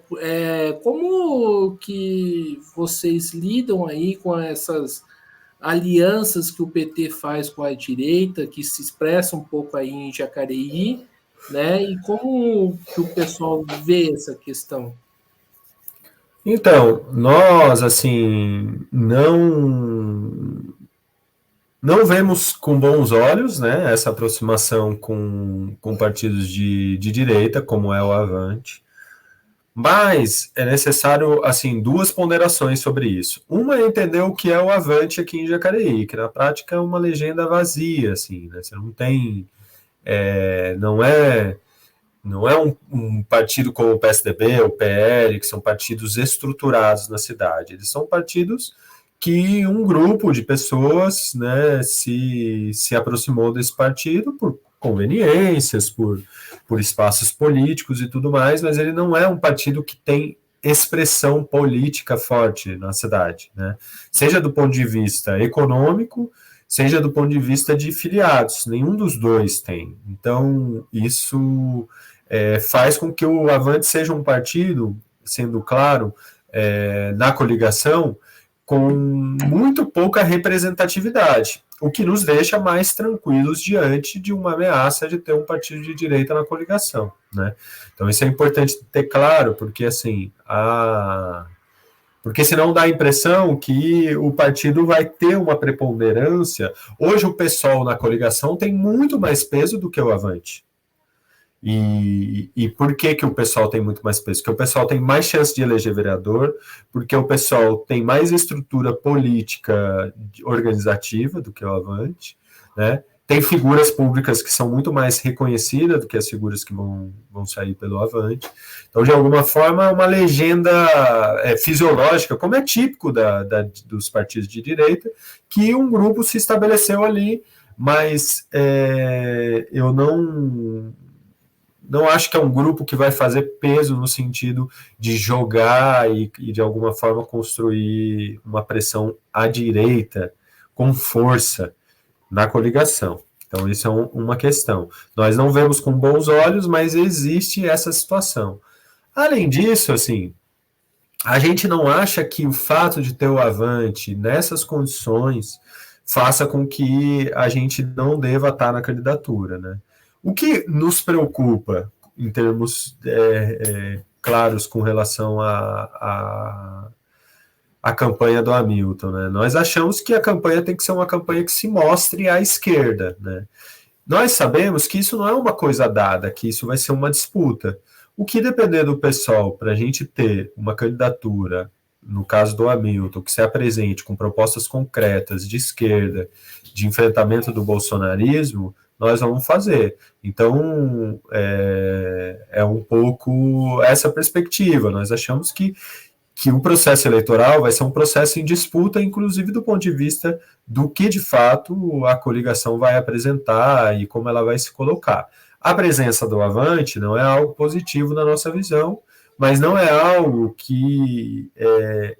[SPEAKER 1] Como que vocês lidam aí com essas alianças que o PT faz com a direita, que se expressa um pouco aí em Jacareí, né? E como que o pessoal vê essa questão?
[SPEAKER 2] Então, nós, assim, Não vemos com bons olhos, né, essa aproximação com partidos de direita, como é o Avante, mas é necessário, assim, duas ponderações sobre isso. Uma é entender o que é o Avante aqui em Jacareí, que na prática é uma legenda vazia, assim, né, você não tem, não é um partido como o PSDB, o PL, que são partidos estruturados na cidade, eles são partidos que um grupo de pessoas, né, se aproximou desse partido por conveniências, por espaços políticos e tudo mais, mas ele não é um partido que tem expressão política forte na cidade, né? Seja do ponto de vista econômico, seja do ponto de vista de filiados, nenhum dos dois tem. Então, isso faz com que o Avante seja um partido, sendo claro, na coligação, com muito pouca representatividade, o que nos deixa mais tranquilos diante de uma ameaça de ter um partido de direita na coligação, né? Então isso é importante ter claro, porque assim, porque senão dá a impressão que o partido vai ter uma preponderância. Hoje o PSOL na coligação tem muito mais peso do que o Avante. E por que o pessoal tem muito mais peso? Porque o pessoal tem mais chance de eleger vereador, porque o pessoal tem mais estrutura política organizativa do que o Avante, né? Tem figuras públicas que são muito mais reconhecidas do que as figuras que vão sair pelo Avante. Então, de alguma forma, é uma legenda fisiológica, como é típico dos partidos de direita, que um grupo se estabeleceu ali, mas eu não acho que é um grupo que vai fazer peso no sentido de jogar e de alguma forma construir uma pressão à direita com força na coligação. Então, isso é uma questão. Nós não vemos com bons olhos, mas existe essa situação. Além disso, assim, a gente não acha que o fato de ter o Avante nessas condições faça com que a gente não deva estar na candidatura, né? O que nos preocupa, em termos claros com relação à campanha do Hamilton, né? Nós achamos que a campanha tem que ser uma campanha que se mostre à esquerda, né? Nós sabemos que isso não é uma coisa dada, que isso vai ser uma disputa. O que depender do pessoal para a gente ter uma candidatura, no caso do Hamilton, que se apresente com propostas concretas de esquerda, de enfrentamento do bolsonarismo, nós vamos fazer. Então, é um pouco essa perspectiva. Nós achamos que o processo eleitoral vai ser um processo em disputa, inclusive do ponto de vista do que, de fato, a coligação vai apresentar e como ela vai se colocar. A presença do Avante não é algo positivo na nossa visão, mas não é algo que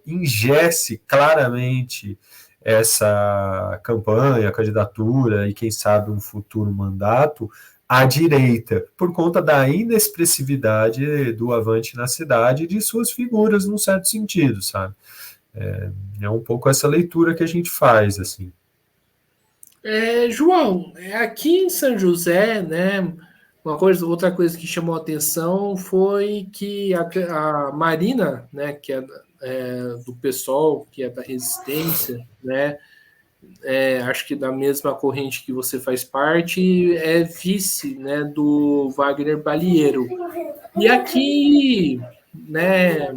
[SPEAKER 2] ingesse claramente essa campanha, candidatura e, quem sabe, um futuro mandato à direita, por conta da inexpressividade do Avante na cidade e de suas figuras, num certo sentido, sabe? É um pouco essa leitura que a gente faz, assim.
[SPEAKER 1] João, aqui em São José, né, outra coisa que chamou a atenção foi que a Marina, né, que é do PSOL, que é da Resistência, né, acho que da mesma corrente que você faz parte, é vice, né, do Wagner Balieiro. E aqui, né,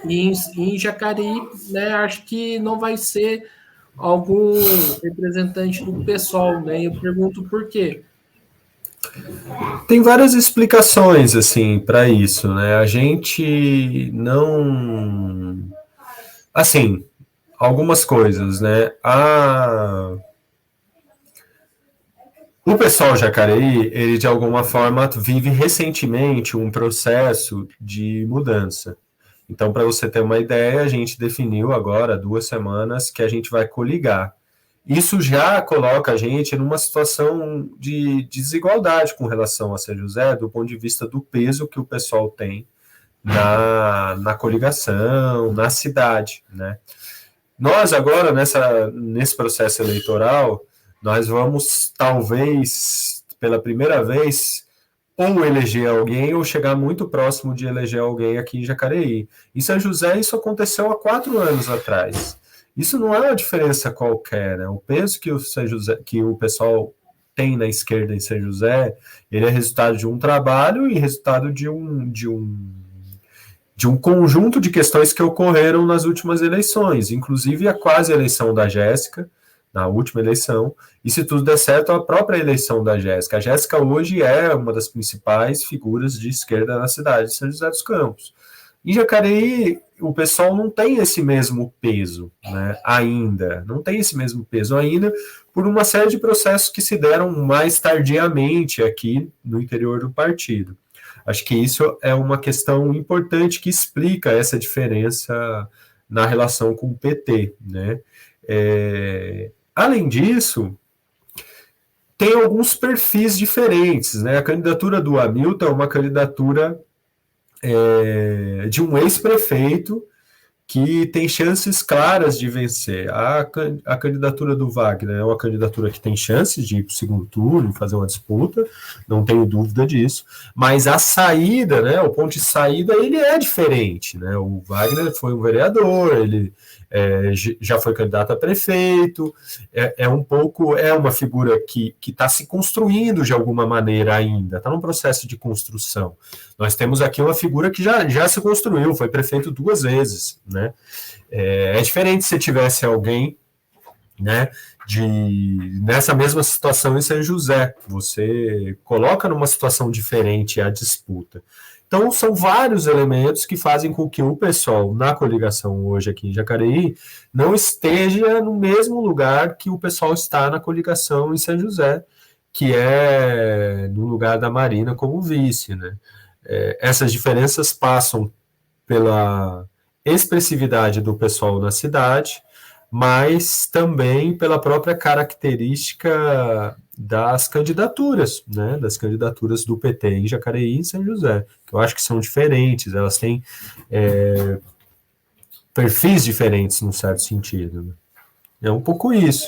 [SPEAKER 1] em Jacareí, né, acho que não vai ser algum representante do PSOL, né? Eu pergunto por quê.
[SPEAKER 2] Tem várias explicações, assim, para isso, né? A gente não... Assim, algumas coisas, né? O pessoal Jacareí, ele de alguma forma vive recentemente um processo de mudança. Então, para você ter uma ideia, a gente definiu agora, há 2 semanas, que a gente vai coligar. Isso já coloca a gente numa situação de desigualdade com relação a São José, do ponto de vista do peso que o pessoal tem na coligação, na cidade, né? Nós agora, nesse processo eleitoral, nós vamos, talvez, pela primeira vez, ou eleger alguém ou chegar muito próximo de eleger alguém aqui em Jacareí. Em São José, isso aconteceu há 4 anos atrás. Isso não é uma diferença qualquer, né? O peso que que o pessoal tem na esquerda em São José, ele é resultado de um trabalho e resultado de um conjunto de questões que ocorreram nas últimas eleições, inclusive a quase eleição da Jéssica, na última eleição, e se tudo der certo, a própria eleição da Jéssica. A Jéssica hoje é uma das principais figuras de esquerda na cidade de São José dos Campos. Em Jacareí, o pessoal não tem esse mesmo peso, né, ainda, não tem esse mesmo peso ainda, por uma série de processos que se deram mais tardiamente aqui no interior do partido. Acho que isso é uma questão importante que explica essa diferença na relação com o PT, né? Além disso, tem alguns perfis diferentes, né? A candidatura do Hamilton é uma candidatura de um ex-prefeito que tem chances claras de vencer. A candidatura do Wagner é uma candidatura que tem chances de ir para o segundo turno, fazer uma disputa, não tenho dúvida disso, mas a saída, né, o ponto de saída, ele é diferente, né? O Wagner foi um vereador, ele já foi candidato a prefeito, é uma figura que está se construindo de alguma maneira ainda, está num processo de construção. Nós temos aqui uma figura que já se construiu, foi prefeito 2 vezes, né? É diferente se tivesse alguém, né, nessa mesma situação em São José, você coloca numa situação diferente a disputa. Então, são vários elementos que fazem com que o pessoal na coligação hoje aqui em Jacareí não esteja no mesmo lugar que o pessoal está na coligação em São José, que é no lugar da Marina como vice, né? Essas diferenças passam pela expressividade do pessoal na cidade, mas também pela própria característica das candidaturas, né, das candidaturas do PT em Jacareí e em São José, que eu acho que são diferentes, elas têm perfis diferentes, num certo sentido, né? É um pouco isso.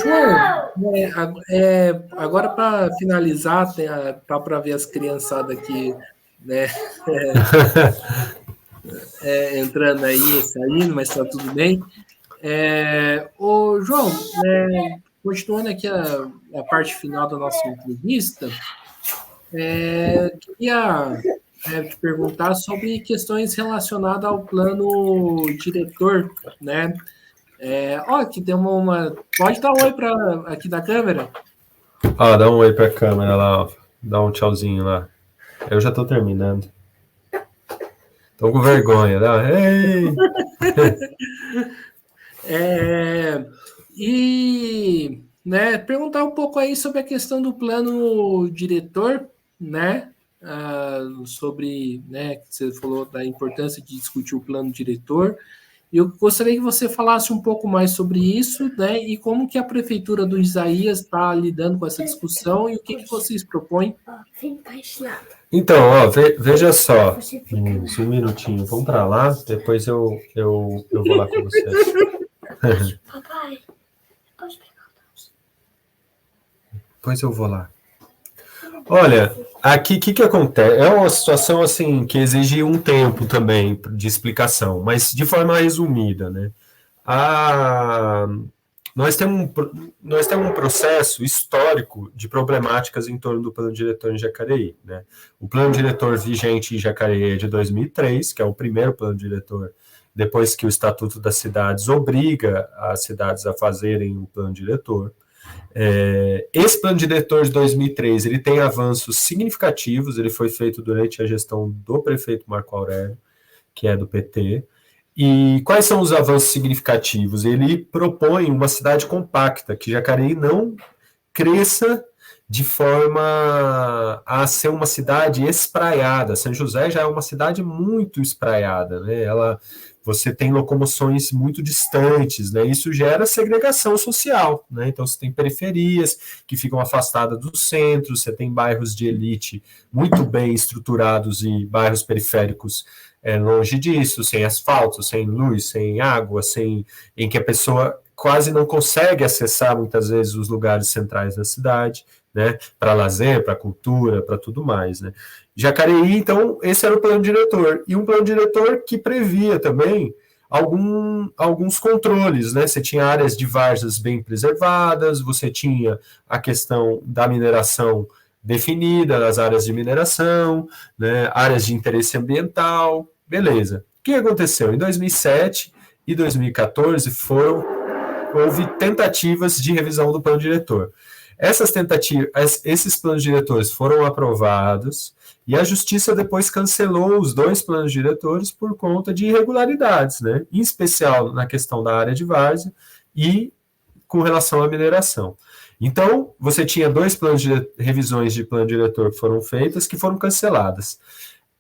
[SPEAKER 1] João, agora para finalizar, para ver as criançadas aqui, né, entrando aí e saindo, mas está tudo bem. João, continuando aqui a parte final da nossa entrevista, queria te perguntar sobre questões relacionadas ao plano diretor, né? Aqui tem uma. Pode dar um oi para aqui da câmera?
[SPEAKER 2] Dá um oi para a câmera lá, dá um tchauzinho lá. Eu já estou terminando. Estou com vergonha, dá. Ei!
[SPEAKER 1] E perguntar um pouco aí sobre a questão do plano diretor, né? Sobre, né, que você falou da importância de discutir o plano diretor. E eu gostaria que você falasse um pouco mais sobre isso, né? E como que a prefeitura do Isaías está lidando com essa discussão e o que vocês propõem?
[SPEAKER 2] Então, veja só, um minutinho, vamos para lá, depois eu vou lá com vocês. Papai, pode pegar o doce. Depois eu vou lá. Olha, aqui o que acontece? É uma situação assim que exige um tempo também de explicação, mas de forma resumida, né? Nós temos um processo histórico de problemáticas em torno do plano diretor em Jacareí, né? O plano diretor vigente em Jacareí é de 2003, que é o primeiro plano diretor, depois que o Estatuto das Cidades obriga as cidades a fazerem um plano diretor. Esse plano diretor de 2003, ele tem avanços significativos, ele foi feito durante a gestão do prefeito Marco Aurélio, que é do PT. E quais são os avanços significativos? Ele propõe uma cidade compacta, que Jacareí não cresça de forma a ser uma cidade espraiada. São José já é uma cidade muito espraiada, né? Você tem locomoções muito distantes, né? Isso gera segregação social, né? Então você tem periferias que ficam afastadas do centro, você tem bairros de elite muito bem estruturados e bairros periféricos longe disso, sem asfalto, sem luz, sem água, em que a pessoa quase não consegue acessar muitas vezes os lugares centrais da cidade, né? Para lazer, para cultura, para tudo mais, né? Jacareí, então, esse era o plano diretor, e um plano diretor que previa também alguns controles, né? Você tinha áreas de várzeas bem preservadas, você tinha a questão da mineração definida, as áreas de mineração, né? Áreas de interesse ambiental, beleza. O que aconteceu? Em 2007 e 2014 houve tentativas de revisão do plano diretor. Essas tentativas, esses planos diretores foram aprovados e a Justiça depois cancelou os 2 planos diretores por conta de irregularidades, né? Em especial na questão da área de várzea e com relação à mineração. Então, você tinha 2 revisões de plano diretor que foram feitas, que foram canceladas.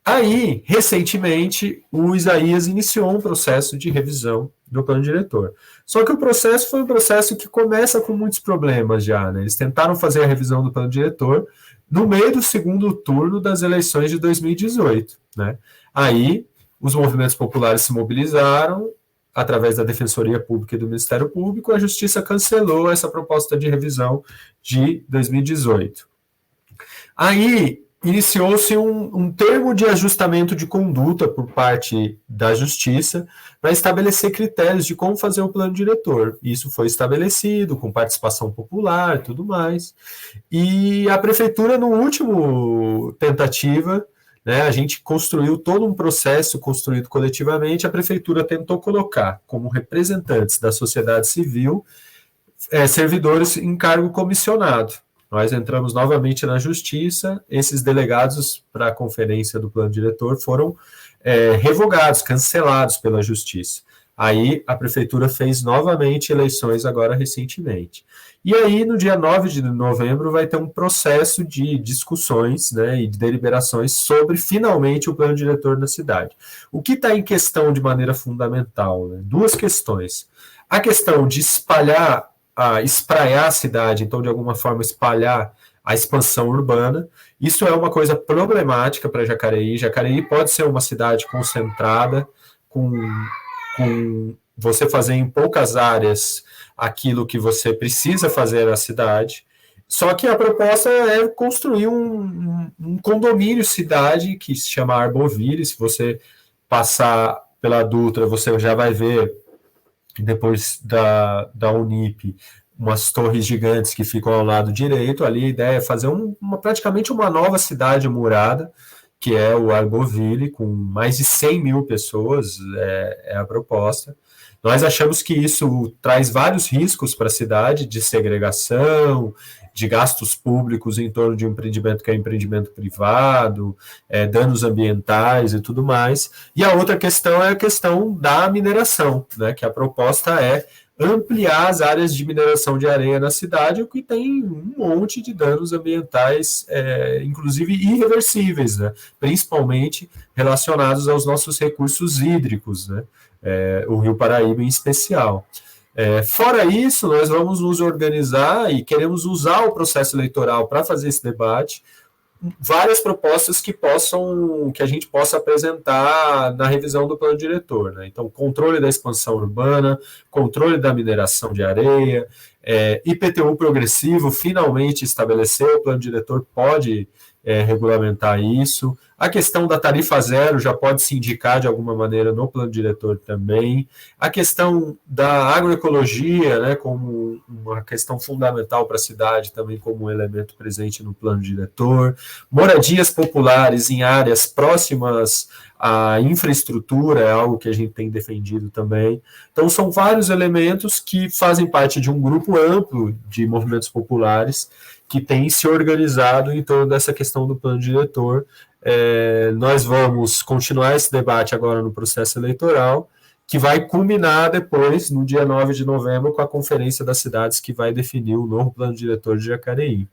[SPEAKER 2] Aí, recentemente, o Isaías iniciou um processo de revisão do plano diretor. Só que o processo foi um processo que começa com muitos problemas já, né? Eles tentaram fazer a revisão do plano diretor no meio do segundo turno das eleições de 2018, né? Aí, os movimentos populares se mobilizaram, através da Defensoria Pública e do Ministério Público, a Justiça cancelou essa proposta de revisão de 2018. Aí, iniciou-se um termo de ajustamento de conduta por parte da Justiça para estabelecer critérios de como fazer o plano diretor. Isso foi estabelecido com participação popular e tudo mais. E a Prefeitura, no último tentativa, né, a gente construiu todo um processo construído coletivamente, a Prefeitura tentou colocar como representantes da sociedade civil servidores em cargo comissionado. Nós entramos novamente na Justiça, esses delegados para a conferência do plano diretor foram revogados, cancelados pela Justiça. Aí a Prefeitura fez novamente eleições agora recentemente. E aí, no dia 9 de novembro, vai ter um processo de discussões, né, e de deliberações sobre, finalmente, o plano diretor da cidade. O que está em questão de maneira fundamental? Né? 2 questões. A questão de espraiar a cidade, então, de alguma forma, espalhar a expansão urbana. Isso é uma coisa problemática para Jacareí. Jacareí pode ser uma cidade concentrada, com você fazer em poucas áreas aquilo que você precisa fazer na cidade. Só que a proposta é construir um condomínio cidade que se chama Arboville. Se você passar pela Dutra, você já vai ver, depois da Unip, umas torres gigantes que ficam ao lado direito. Ali a ideia é fazer praticamente uma nova cidade murada, que é o Arboville, com mais de 100 mil pessoas, é a proposta. Nós achamos que isso traz vários riscos para a cidade, de segregação, de gastos públicos em torno de um empreendimento que é empreendimento privado, danos ambientais e tudo mais. E a outra questão é a questão da mineração, né, que a proposta é ampliar as áreas de mineração de areia na cidade, o que tem um monte de danos ambientais, inclusive irreversíveis, né, principalmente relacionados aos nossos recursos hídricos, né, o Rio Paraíba em especial. Fora isso, nós vamos nos organizar e queremos usar o processo eleitoral para fazer esse debate, várias propostas que a gente possa apresentar na revisão do plano diretor, né? Então, controle da expansão urbana, controle da mineração de areia, IPTU progressivo, finalmente estabeleceu, o plano diretor pode regulamentar isso. A questão da tarifa zero já pode se indicar de alguma maneira no plano diretor também. A questão da agroecologia, né, como uma questão fundamental para a cidade, também como um elemento presente no plano diretor. Moradias populares em áreas próximas à infraestrutura é algo que a gente tem defendido também. Então, são vários elementos que fazem parte de um grupo amplo de movimentos populares que tem se organizado em torno dessa questão do plano diretor. Nós vamos continuar esse debate agora no processo eleitoral, que vai culminar depois, no dia 9 de novembro, com a Conferência das Cidades, que vai definir o novo plano diretor de Jacareí.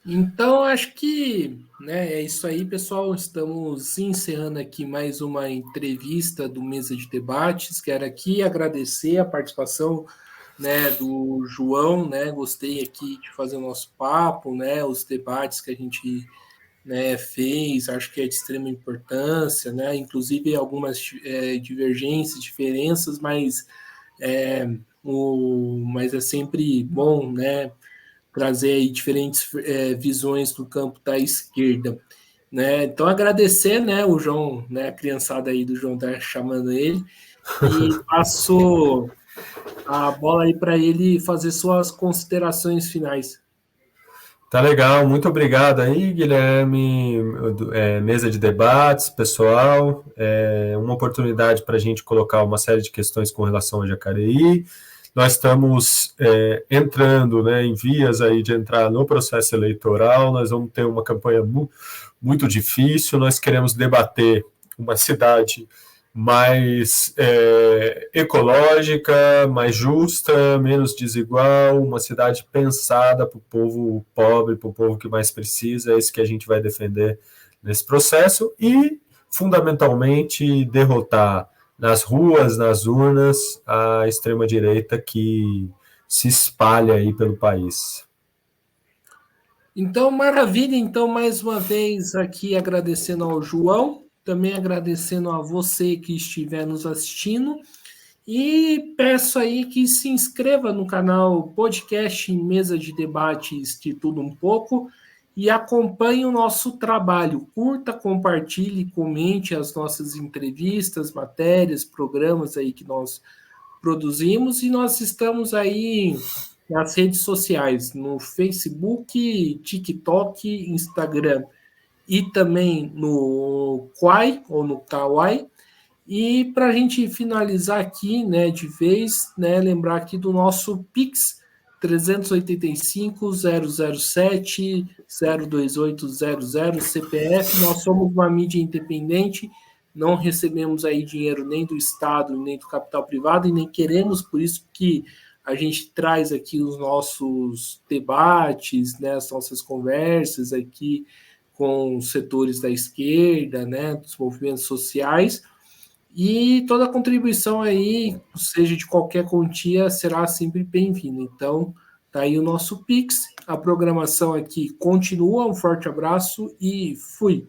[SPEAKER 1] Então, acho que, né, é isso aí, pessoal. Estamos encerrando aqui mais uma entrevista do Mesa de Debates. Quero aqui agradecer a participação, né, do João, né? Gostei aqui de fazer o nosso papo, né? Os debates que a gente, né, fez, acho que é de extrema importância, né? Inclusive algumas divergências, diferenças, mas mas é sempre bom, né, trazer aí diferentes visões do campo da esquerda. né? Então agradecer, né, o João, né, a criançada aí do João tá chamando ele, e passo a bola aí para ele fazer suas considerações finais.
[SPEAKER 2] Tá legal, muito obrigado aí, Guilherme. Mesa de debates, pessoal. Uma oportunidade para a gente colocar uma série de questões com relação ao Jacareí. Nós estamos entrando, né, em vias aí de entrar no processo eleitoral. Nós vamos ter uma campanha muito difícil. Nós queremos debater uma cidade mais ecológica, mais justa, menos desigual, uma cidade pensada para o povo pobre, para o povo que mais precisa. É isso que a gente vai defender nesse processo e, fundamentalmente, derrotar nas ruas, nas urnas, a extrema-direita que se espalha aí pelo país.
[SPEAKER 1] Então, maravilha. Então, mais uma vez aqui agradecendo ao João, também agradecendo a você que estiver nos assistindo. E peço aí que se inscreva no canal Podcast Mesa de Debates de Tudo Um Pouco e acompanhe o nosso trabalho. Curta, compartilhe, comente as nossas entrevistas, matérias, programas aí que nós produzimos, e nós estamos aí nas redes sociais, no Facebook, TikTok, Instagram e também no Quai ou no Kawaii. E para a gente finalizar aqui, né, de vez, né, lembrar aqui do nosso Pix 385-007-02800 CPF. Nós somos uma mídia independente, não recebemos aí dinheiro nem do Estado, nem do capital privado, e nem queremos, por isso que a gente traz aqui os nossos debates, né, as nossas conversas aqui com os setores da esquerda, né, dos movimentos sociais. E toda contribuição aí, seja de qualquer quantia, será sempre bem-vinda. Então, tá aí o nosso Pix. A programação aqui continua. Um forte abraço e fui!